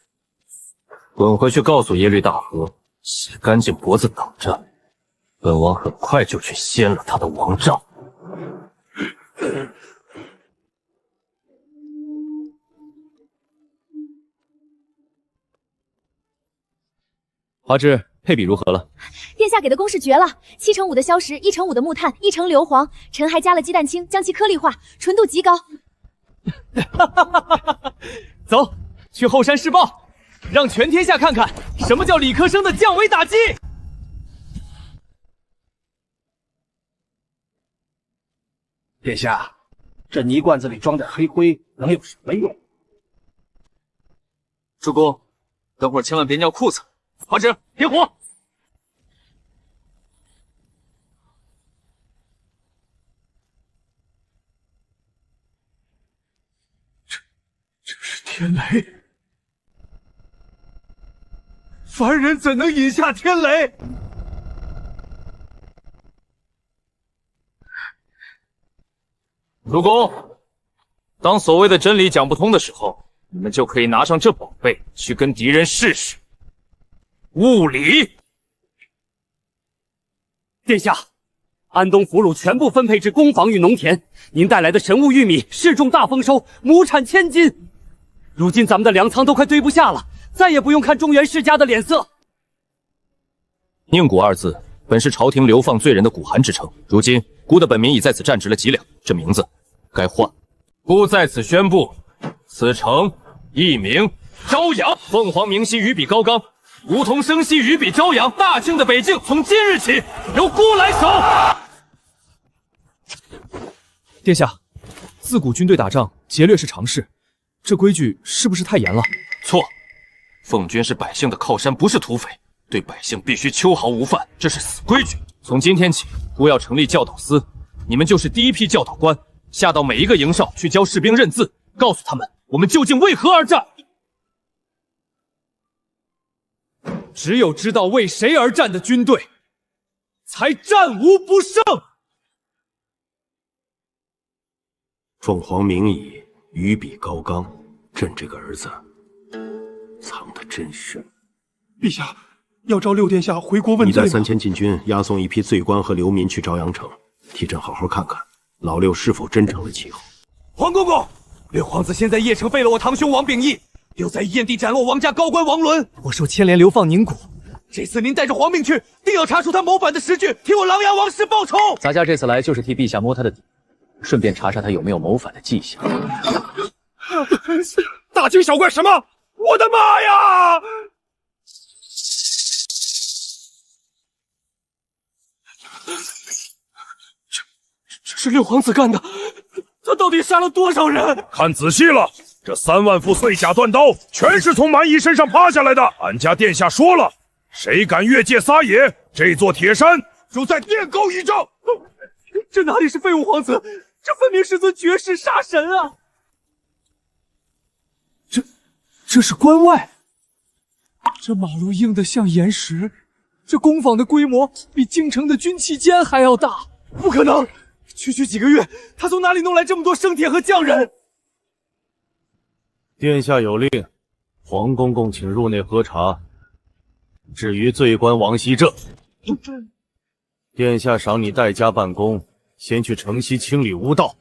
滚回去告诉耶律大河，洗干净脖子等着。本王很快就去掀了他的王帐。华芝，配比如何了？殿下给的公式绝了，7×5的硝石，1×5的木炭，1成硫磺，臣还加了鸡蛋清，将其颗粒化，纯度极高。走，去后山试报，让全天下看看什么叫理科生的降维打击。殿下，这泥罐子里装点黑灰能有什么用？主公，等会儿千万别尿裤子。华芝，点火！这是天雷，凡人怎能饮下天雷？主公，当所谓的真理讲不通的时候，你们就可以拿上这宝贝去跟敌人试试。物理。殿下，安东俘虏全部分配至工坊与农田，您带来的神物玉米适种大丰收，亩产1000斤。如今咱们的粮仓都快堆不下了，再也不用看中原世家的脸色。宁古2字本是朝廷流放罪人的骨函之称，如今孤的本名已在此占值了几两，这名字该换。孤在此宣布，此城一名朝阳，凤凰明晰，于彼高冈。梧桐生息，于彼朝阳。大清的北境从今日起由孤来守。殿下，自古军队打仗劫掠是常事，这规矩是不是太严了？错，奉军是百姓的靠山，不是土匪，对百姓必须秋毫无犯，这是死规矩。从今天起，孤要成立教导司，你们就是第一批教导官，下到每一个营哨去教士兵认字，告诉他们我们究竟为何而战。只有知道为谁而战的军队，才战无不胜。凤凰鸣矣，于彼高冈。朕这个儿子藏得真深。陛下要召六殿下回国问罪吗？你带3000禁军押送一批罪官和流民去朝阳城，替朕好好看看老六是否真成了气候。皇公公，六皇子先在邺城废了我堂兄王秉义，又在燕地斩落王家高官王伦，我受牵连流放宁古。这次您带着皇命去，定要查出他谋反的实据，替我琅琊王氏报仇。咱家这次来就是替陛下摸他的底，顺便查查他有没有谋反的迹象。大惊小怪什么？我的妈呀！这是六皇子干的，他到底杀了多少人？看仔细了，这3万副碎甲断刀全是从蛮夷身上扒下来的。俺家殿下说了，谁敢越界撒野，这座铁山就在殿高一丈。这哪里是废物皇子，这分明是尊绝世杀神啊！这是关外，这马路硬得像岩石，这工坊的规模比京城的军器监还要大，不可能！区区几个月，他从哪里弄来这么多生铁和匠人？殿下有令，黄公公请入内喝茶。至于罪官王熙正，殿下赏你代家办公，先去城西清理污道。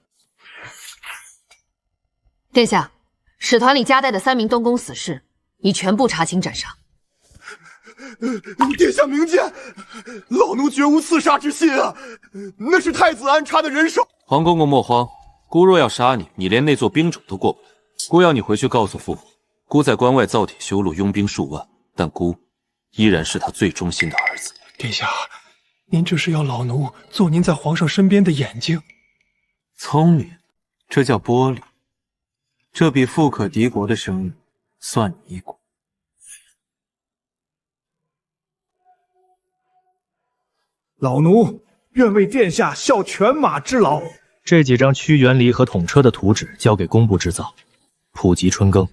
殿下，使团里夹带的3名东宫死士已全部查清斩杀。殿下明鉴，老奴绝无刺杀之心啊！那是太子安插的人手。黄公公莫慌，孤若要杀你，你连那座兵种都过不了。孤要你回去告诉父皇，孤在关外造铁修路，拥兵数万，但孤依然是他最忠心的儿子。殿下，您这是要老奴做您在皇上身边的眼睛？聪明，这叫玻璃。这笔富可敌国的生意，算你一股。老奴愿为殿下效犬马之劳。这几张屈原离和统车的图纸交给工部制造，普及春耕。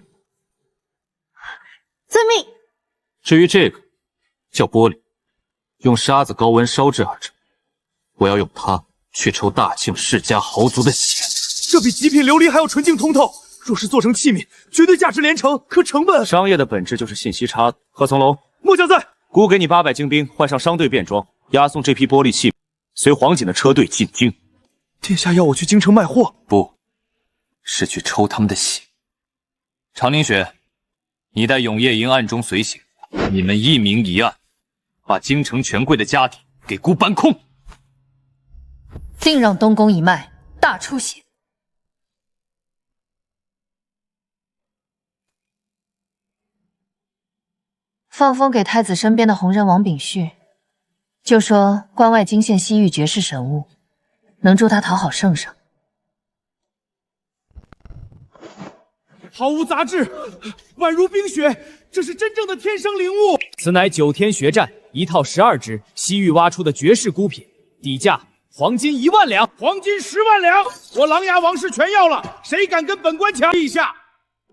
遵命。至于这个，叫玻璃，用沙子高温烧制而成。我要用它去抽大庆世家豪族的血。这比极品琉璃还要纯净通透，若是做成器皿，绝对价值连城。可成本……商业的本质就是信息差。贺从龙，末将在。孤给你800精兵，换上商队便装，押送这批玻璃器皿，随黄锦的车队进京。殿下要我去京城卖货？不，是去抽他们的血。常凝雪，你带永夜营暗中随行，你们一明一暗，把京城权贵的家底给孤搬空。定让东宫一脉大出血。放风给太子身边的红人王秉旭，就说关外惊现西域绝世神物，能助他讨好圣上。毫无杂质，宛如冰雪，这是真正的天生灵物。此乃9天血战，1套12只西域挖出的绝世孤品，底价黄金1万两，黄金10万两，我琅琊王氏全要了，谁敢跟本官抢？陛下，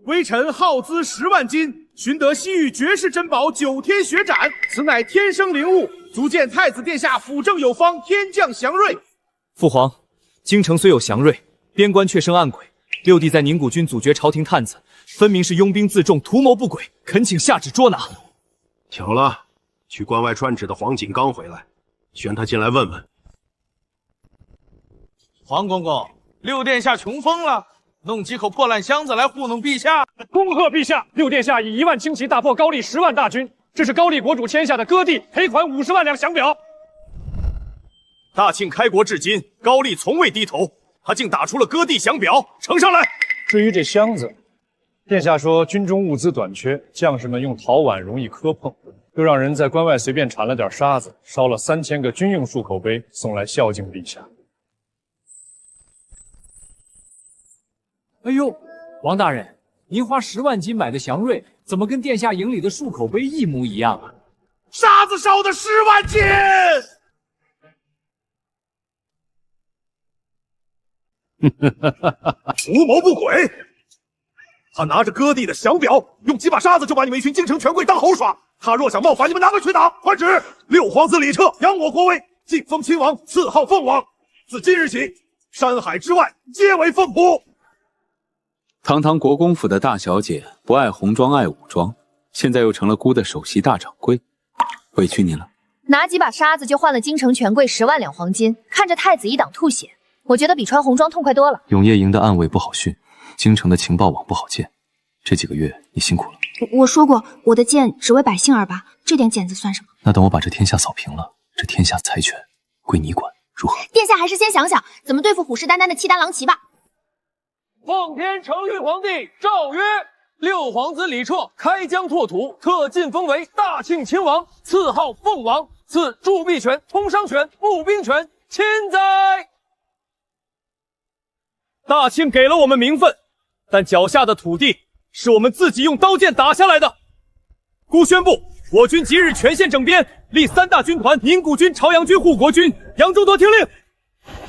微臣耗资10万金，寻得西域绝世珍宝9天血斩，此乃天生灵物，足见太子殿下辅政有方，天降祥瑞。父皇，京城虽有祥瑞，边关却生暗鬼。六弟在宁古军阻绝朝廷探子，分明是拥兵自重，图谋不轨，恳请下旨捉拿。巧了，去关外传旨的黄锦刚回来，宣他进来问问。黄公公，六殿下穷疯了，弄几口破烂箱子来糊弄陛下。恭贺陛下，六殿下以1万轻骑大破高丽10万大军，这是高丽国主签下的割地赔款50万两降表。大庆开国至今，高丽从未低头，他竟打出了割地降表，呈上来。至于这箱子，殿下说军中物资短缺，将士们用陶碗容易磕碰，又让人在关外随便铲了点沙子，烧了3000个军用漱口杯，送来孝敬陛下。哎呦，王大人，您花10万金买的祥瑞，怎么跟殿下营里的漱口杯一模一样啊？沙子烧的10万斤！图谋不轨！他拿着割地的降表，用几把沙子就把你们一群京城权贵当猴耍。他若想冒犯，你们拿回去打！传旨，六皇子李彻扬我国威，晋封亲王，赐号凤王。自今日起，山海之外皆为凤仆。堂堂国公府的大小姐，不爱红妆爱武装，现在又成了姑的首席大掌柜，委屈您了。拿几把沙子就换了京城权贵10万两黄金，看着太子一党吐血，我觉得比穿红装痛快多了。永夜营的暗卫不好训，京城的情报网不好建，这几个月你辛苦了。我说过，我的剑只为百姓而拔，这点剪子算什么？那等我把这天下扫平了，这天下财权归你管，如何？殿下还是先想想怎么对付虎视眈眈的契丹狼骑吧。奉天承运皇帝诏曰：六皇子李彻开疆拓土，特晋封为大庆亲王，赐号凤王，赐铸币权、通商权、募兵权，钦哉！大庆给了我们名分，但脚下的土地是我们自己用刀剑打下来的。孤宣布，我军即日全线整编，立3大军团：宁古军、朝阳军、护国军。杨仲铎听令。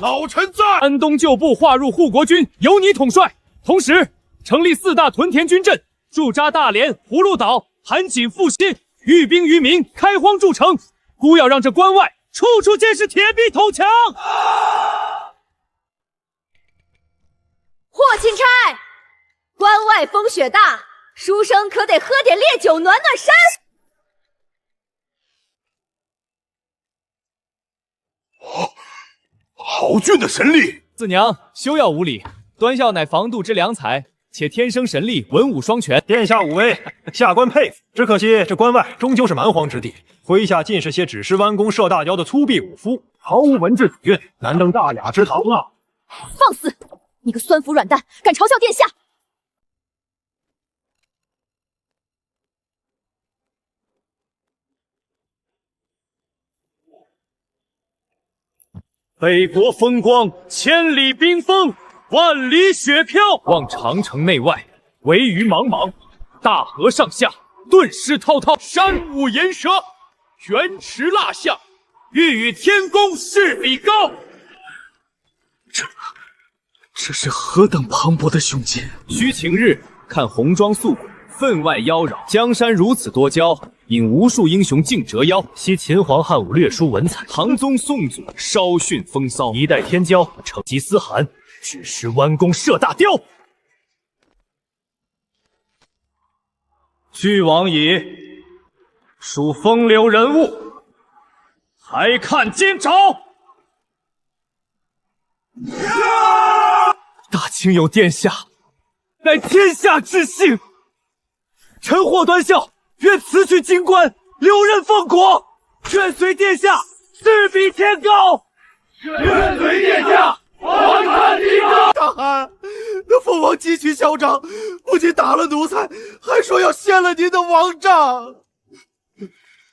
老臣在。安东旧部划入护国军，由你统帅。同时成立4大屯田军阵，驻扎大连、葫芦岛、韩锦、阜新，育兵于民，开荒筑城。孤要让这关外处处皆是铁壁土墙。霍钦差，关外风雪大，书生可得喝点烈酒暖暖身。好俊的神力！四娘休要无礼，端孝乃防度之良才，且天生神力，文武双全。殿下武威，下官佩服。只可惜这关外终究是蛮荒之地，麾下尽是些只识弯弓射大雕的粗鄙武夫，毫无文治底蕴，难登大雅之堂啊！放肆！你个酸腐软蛋，敢嘲笑殿下！北国风光，千里冰封，万里雪飘，望长城内外，惟余莽莽；大河上下，顿失滔滔。山舞岩蛇，原驰蜡象，欲与天公试比高。这是何等磅礴的雄劲！须晴日，看红装素裹，分外妖娆。江山如此多娇，引无数英雄竞折腰。昔秦皇汉武略输文采，唐宗宋祖稍逊风骚。一代天骄成吉思汗，只识弯弓射大雕。俱往矣，属风流人物，还看今朝！大清有殿下，乃天下之幸。臣祸端孝，愿辞去京官，留任奉国，愿随殿下势比天高。愿随殿下皇看地高。大汗，那父王激起嚣张，不仅打了奴才，还说要掀了您的王帐。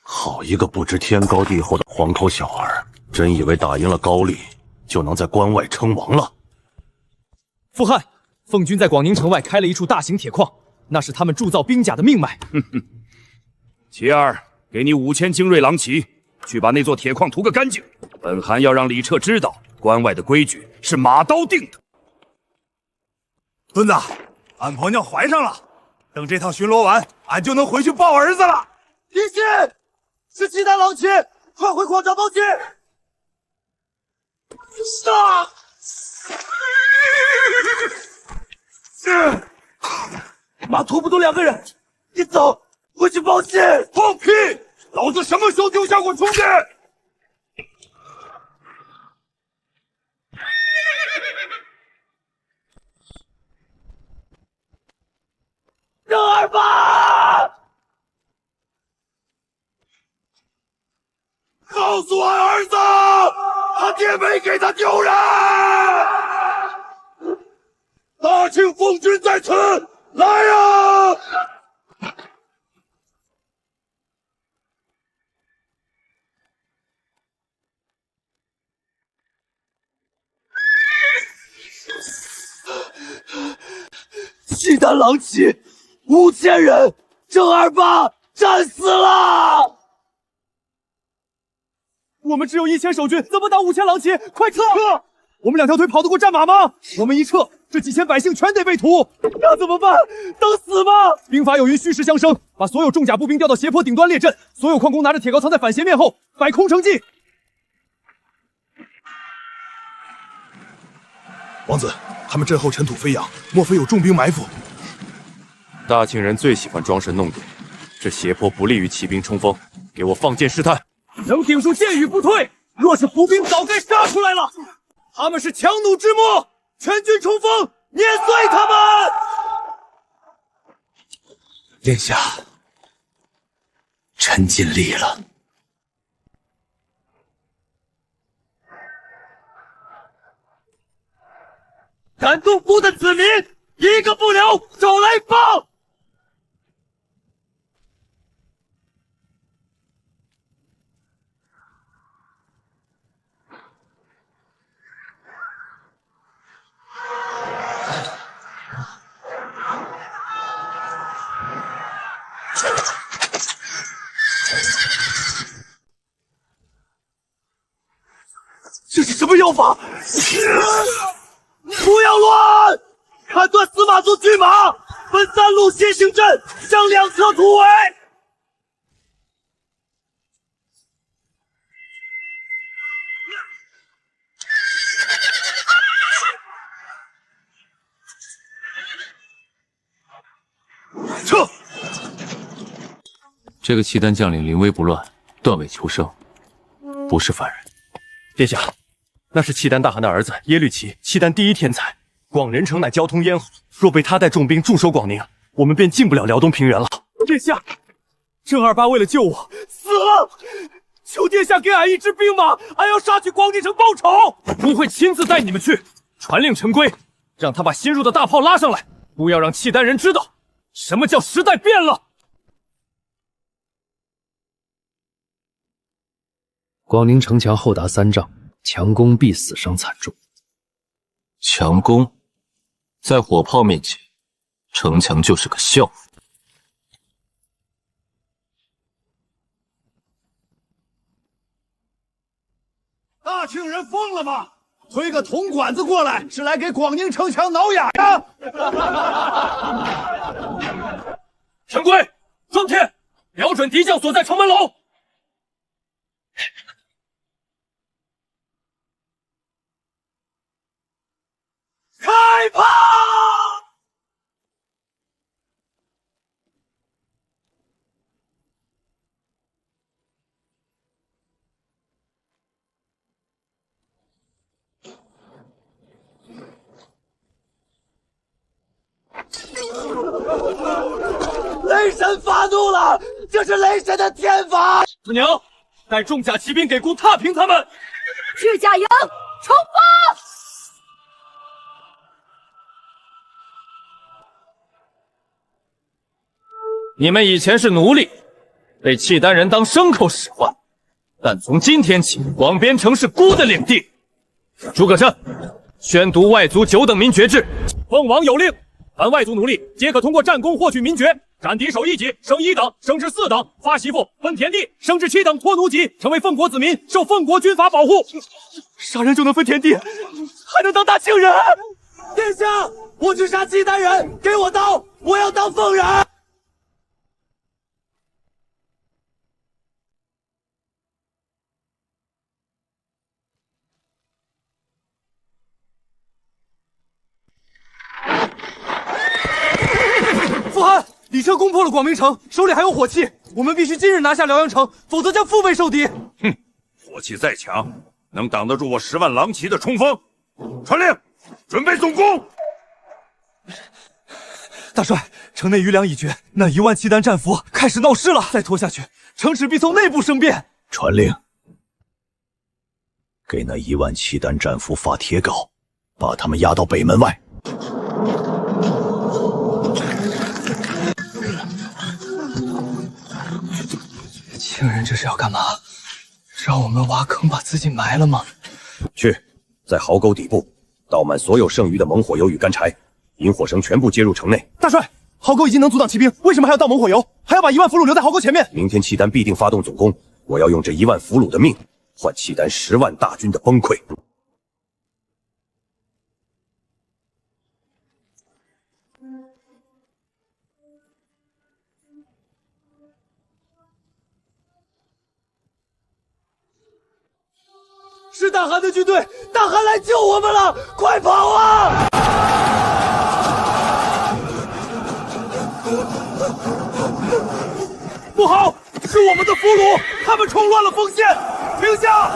好一个不知天高地厚的黄口小儿，真以为打赢了高丽，就能在关外称王了？父汉，奉军在广宁城外开了一处大型铁矿，那是他们铸造兵甲的命脉。其二，给你5000精锐狼骑，去把那座铁矿屠个干净。本汗要让李彻知道，关外的规矩是马刀定的。孙子，俺婆娘怀上了，等这趟巡逻完，俺就能回去抱儿子了。提信，是契丹狼骑，快回矿场报信。杀！马拖不动2个人，你走，回去报信。放屁！老子什么时候丢下过兄弟？郑二八，告诉俺儿子，他爹没给他丢人。大清奉军在此，来呀！契丹狼骑5000人，郑二八战死了。我们只有1000守军，怎么打5000狼骑？快撤！我们2条腿跑得过战马吗？我们一撤，这几千百姓全得被屠，那怎么办？等死吗？兵法有云：虚实相生，把所有重甲步兵调到斜坡顶端列阵，所有矿工拿着铁镐藏在反斜面后，摆空城计。王子，他们阵后尘土飞扬，莫非有重兵埋伏？大庆人最喜欢装神弄鬼，这斜坡不利于骑兵冲锋，给我放箭试探。能顶住箭雨不退，若是伏兵早该杀出来了。他们是强弩之末，全军冲锋，碾碎他们！殿下，臣尽力了。敢动夫的子民，一个不留，走来放！这是什么妖法？不要乱！砍断司马座军马，分3路先行阵，向两侧突围。撤！这个契丹将领临危不乱，断尾求生，不是凡人。殿下，那是契丹大汗的儿子耶律齐，契丹第一天才。广仁城乃交通咽喉，若被他带重兵驻守广宁，我们便进不了辽东平原了。殿下，郑二八为了救我死了，求殿下给俺一支兵马，俺要杀去广宁城报仇。奴会亲自带你们去，传令陈规，让他把新入的大炮拉上来，不要让契丹人知道什么叫时代变了。广宁城墙厚达3丈，强攻必死伤惨重。强攻在火炮面前，城墙就是个笑话。大庆人疯了吗？推个铜管子过来是来给广宁城墙挠痒痒？陈规，装填，瞄准敌将所在城门楼。开炮！雷神发怒了，这是雷神的天罚！子娘，带重甲骑兵给孤踏平他们。去甲营，冲锋！你们以前是奴隶，被契丹人当牲口使唤，但从今天起，广边城是孤的领地。诸葛亮，宣读外族9等民爵制。奉王有令，凡外族奴隶皆可通过战功获取民爵，斩敌手1级升1等，升至4等；发媳妇分田地，升至7等脱奴籍，成为奉国子民，受奉国军法保护。杀人就能分田地，还能当大庆人？殿下，我去杀契丹人，给我刀，我要当凤人。傅汗，李彻攻破了广明城，手里还有火器，我们必须今日拿下辽阳城，否则将腹背受敌。哼，火器再强，能挡得住我10万狼骑的冲锋？传令，准备总攻！大帅，城内余粮已绝，那1万契丹战俘开始闹事了，再拖下去，城池必从内部生变。传令，给那1万契丹战俘发帖稿，把他们押到北门外。庆人这是要干嘛？让我们挖坑把自己埋了吗？去，在壕沟底部倒满所有剩余的猛火油与干柴，引火绳全部接入城内。大帅，壕沟已经能阻挡骑兵，为什么还要倒猛火油？还要把1万俘虏留在壕沟前面？明天契丹必定发动总攻，我要用这1万俘虏的命换契丹10万大军的崩溃。是大汗的军队，大汗来救我们了，快跑啊！不好，是我们的俘虏，他们冲乱了锋线，停下！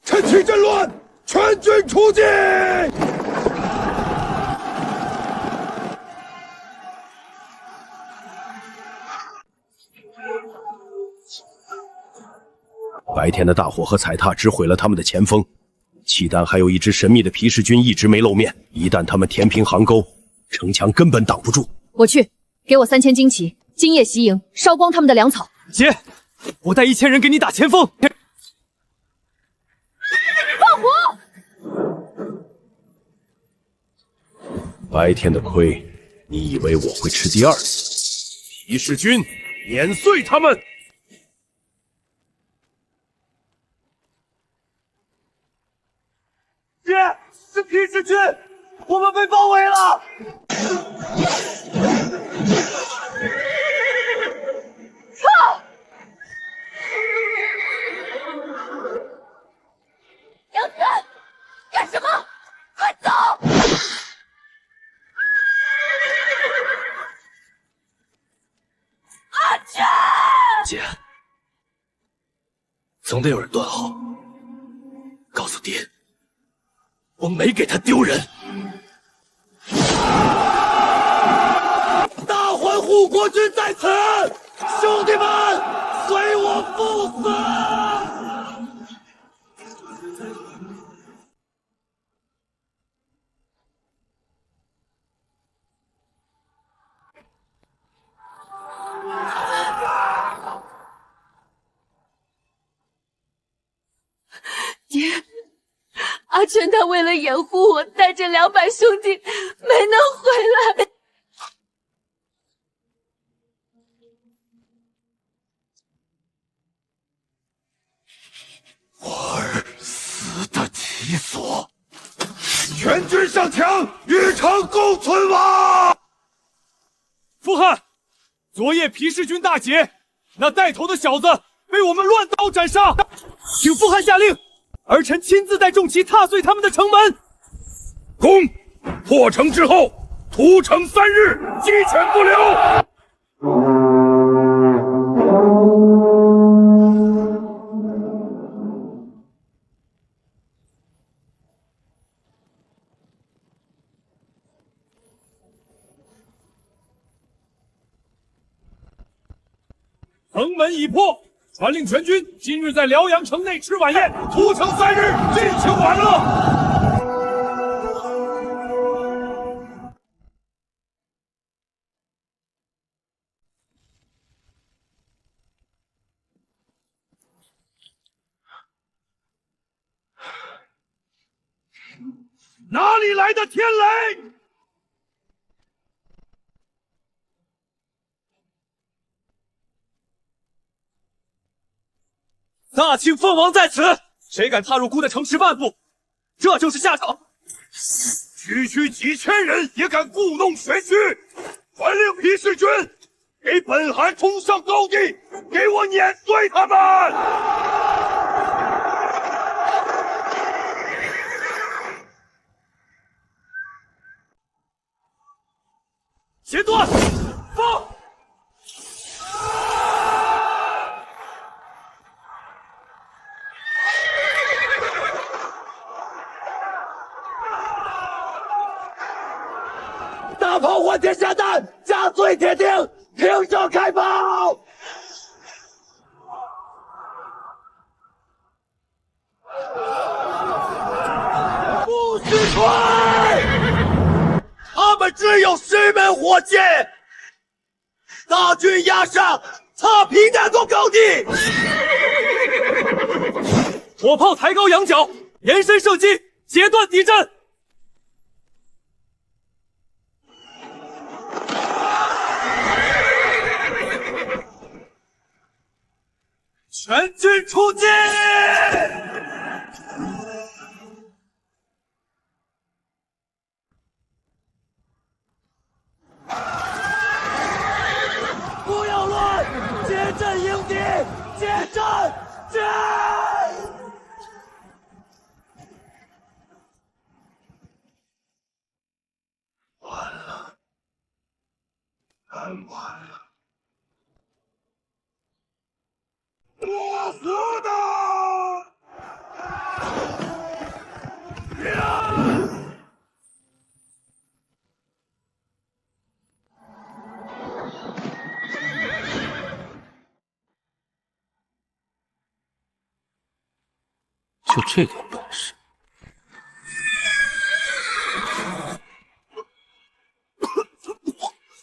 趁其阵乱，全军出击！白天的大火和踩踏只毁了他们的前锋，契丹还有一支神秘的皮氏军一直没露面。一旦他们填平壕沟，城墙根本挡不住。我去，给我3000旌旗，今夜袭营，烧光他们的粮草。姐，我带1000人给你打前锋。放火！白天的亏，你以为我会吃第2次？皮氏军，碾碎他们！姐，是皮氏军，我们被包围了！撤！杨子，干什么？快走！阿全！姐，总得有人断后。告诉爹，我没给他丢人。大环护国军在此，兄弟们，随我赴死！阿全他为了掩护我，带着200兄弟没能回来。我儿死得其所，全军上墙，与城共存亡。傅汉，昨夜皮氏军大捷，那带头的小子被我们乱刀斩杀，请傅汉下令，儿臣亲自带重骑踏碎他们的城门。攻！破城之后，屠城3日，鸡犬不留。城门已破，传令全军今日在辽阳城内吃晚宴，屠城3日，尽情玩乐。哪里来的天雷？大清凤王在此，谁敢踏入孤的城池半步，这就是下场。区几千人也敢故弄玄虚，传令皮氏军给本汗冲上高地，给我碾碎他们！前段，放！大炮换天下弹，加碎铁钉，挺手开炮！不许传！他们只有10门火箭，大军压上，踏平南宫高地。火炮抬高仰角，延伸射击，截断敌阵。全军出击！不要乱，结阵迎敌，结阵战！完了，太晚了。我死的！就这点本事？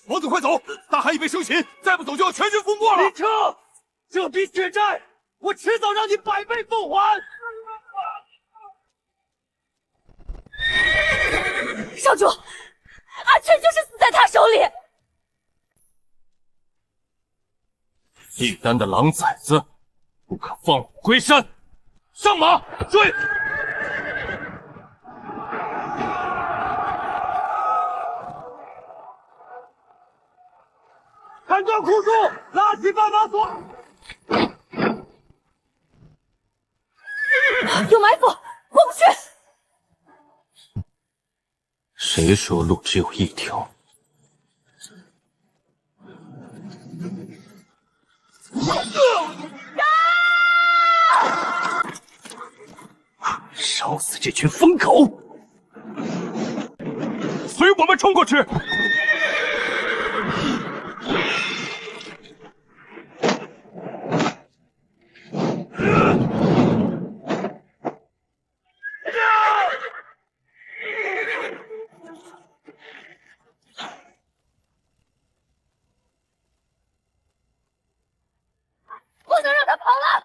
王子，快走！大汗已被生擒，再不走就要全军覆没了！李彻，这笔血债，我迟早让你100倍奉还！少主，阿全就是死在他手里。契丹的狼崽子，不可放虎归山！上马，追！砍断枯树，拉起绊马索。有埋伏，过不去。谁说路只有一条？烧死这群疯狗！随我们冲过去！不能让他跑了！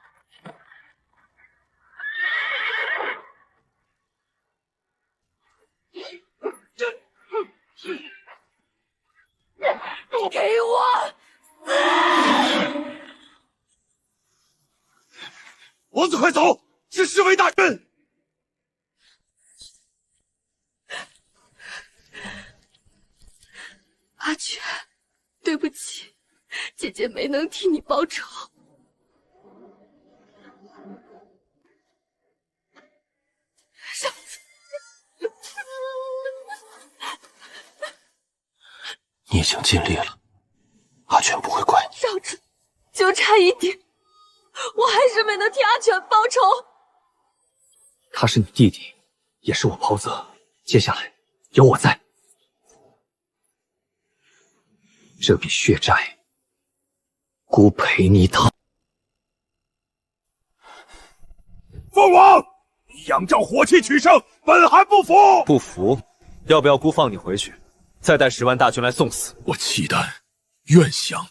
卫大军。阿全，对不起，姐姐没能替你报仇。你已经尽力了，阿全不会怪你。少主，就差一点，我还是没能替阿全报仇。他是你弟弟，也是我袍泽。接下来有我在，这笔血债，姑陪你讨。凤凰，你仰仗火气取胜，本汗不服。不服，要不要姑放你回去，再带10万大军来送死？我契丹愿降，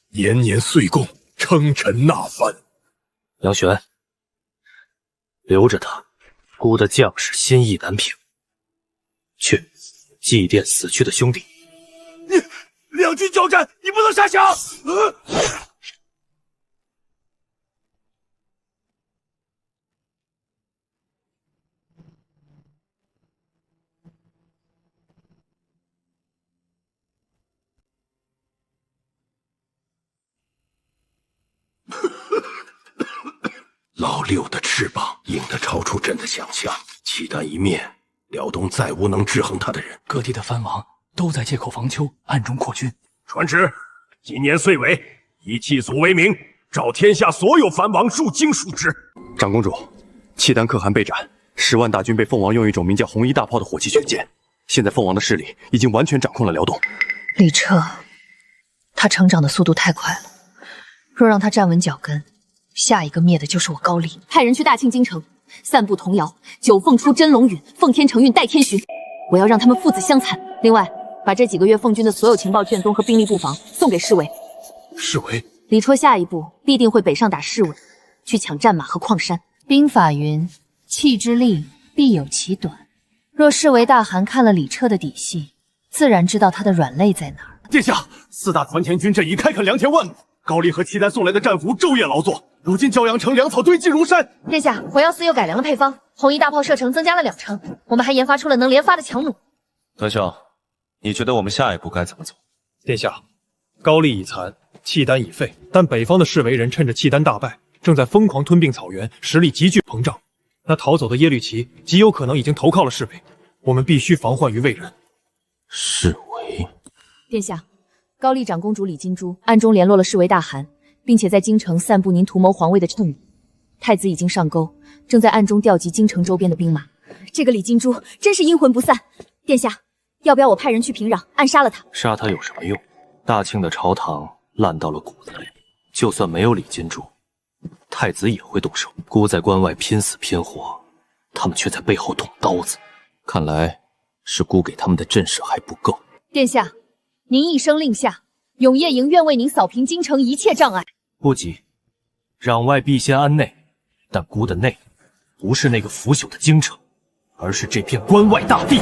年年岁贡，称臣纳藩。杨玄，留着他，姑的将士心意难平。去祭奠死去的兄弟。两军交战，你不能瞎想。老六的翅膀硬得超出朕的想象，契丹一灭，辽东再无能制衡他的人。各地的藩王都在借口防丘，暗中扩军。传旨，今年岁尾，以祭祖为名，召天下所有藩王入京述职。长公主，契丹可汗被斩，10万大军被凤王用一种名叫红衣大炮的火器全歼。现在凤王的势力已经完全掌控了辽东。李彻，他成长的速度太快了，若让他站稳脚跟，下一个灭的就是我高丽。派人去大庆京城，散布童谣，九凤出真龙允，奉天承运代天巡。我要让他们父子相残。另外，把这几个月奉军的所有情报卷宗和兵力布防送给侍卫。侍卫，李绰下一步必定会北上打侍卫，去抢战马和矿山。兵法云：气之利，必有其短。若侍卫大汗看了李彻的底细，自然知道他的软肋在哪儿。殿下，4大团田军阵已开垦良田万亩，高丽和契丹送来的战俘昼夜劳作，如今骄阳城粮草堆积如山。殿下，火药司又改良了配方，红衣大炮射程增加了2成，我们还研发出了能连发的强弩。德兄，你觉得我们下一步该怎么走？殿下，高丽已残，契丹已废，但北方的示威人趁着契丹大败，正在疯狂吞并草原，实力急剧膨胀。那逃走的耶律齐极有可能已经投靠了侍卫，我们必须防患于未然。侍卫，殿下，高丽长公主李金珠暗中联络了侍卫大汗，并且在京城散布您图谋皇位的谶语。太子已经上钩，正在暗中调集京城周边的兵马。这个李金珠真是阴魂不散。殿下，要不要我派人去平壤暗杀了他？杀他有什么用？大清的朝堂烂到了骨子里，就算没有李金珠，太子也会动手。姑在关外拼死拼活，他们却在背后捅刀子。看来是姑给他们的震慑还不够。殿下，您一声令下，永夜营愿为您扫平京城一切障碍。不急，攘外必先安内。但姑的内，不是那个腐朽的京城，而是这片关外大地。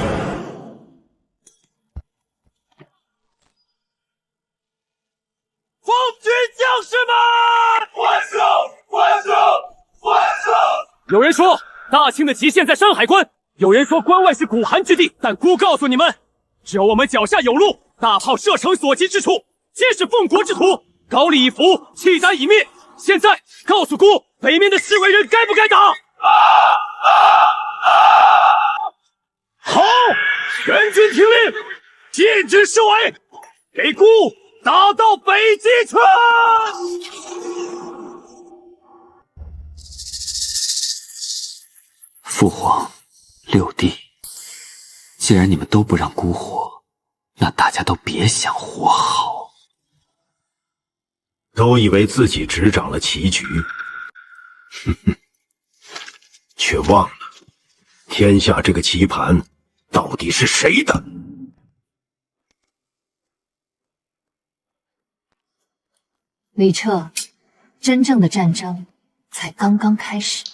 奉军将士们，还胜！还胜！还胜！有人说大清的极限在山海关，有人说关外是骨寒之地，但姑告诉你们，只要我们脚下有路，大炮射程所及之处，皆是奉国之土。高丽已服，契丹已灭。现在告诉姑，北面的示威人该不该打？好，全军听令，禁止示威，给姑打到北极去！父皇、六弟，既然你们都不让姑活，那大家都别想活好。都以为自己执掌了棋局，哼哼，却忘了天下这个棋盘到底是谁的。李彻，真正的战争才刚刚开始。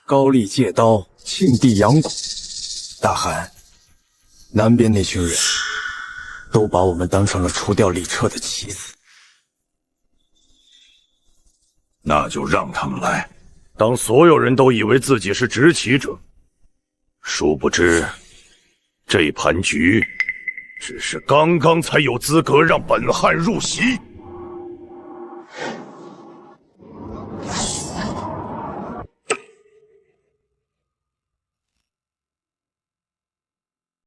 高丽借刀，庆帝扬骨。大汗，南边那群人都把我们当成了除掉李彻的棋子。那就让他们来。当所有人都以为自己是执棋者，殊不知，这盘局只是刚刚才有资格让本汗入席。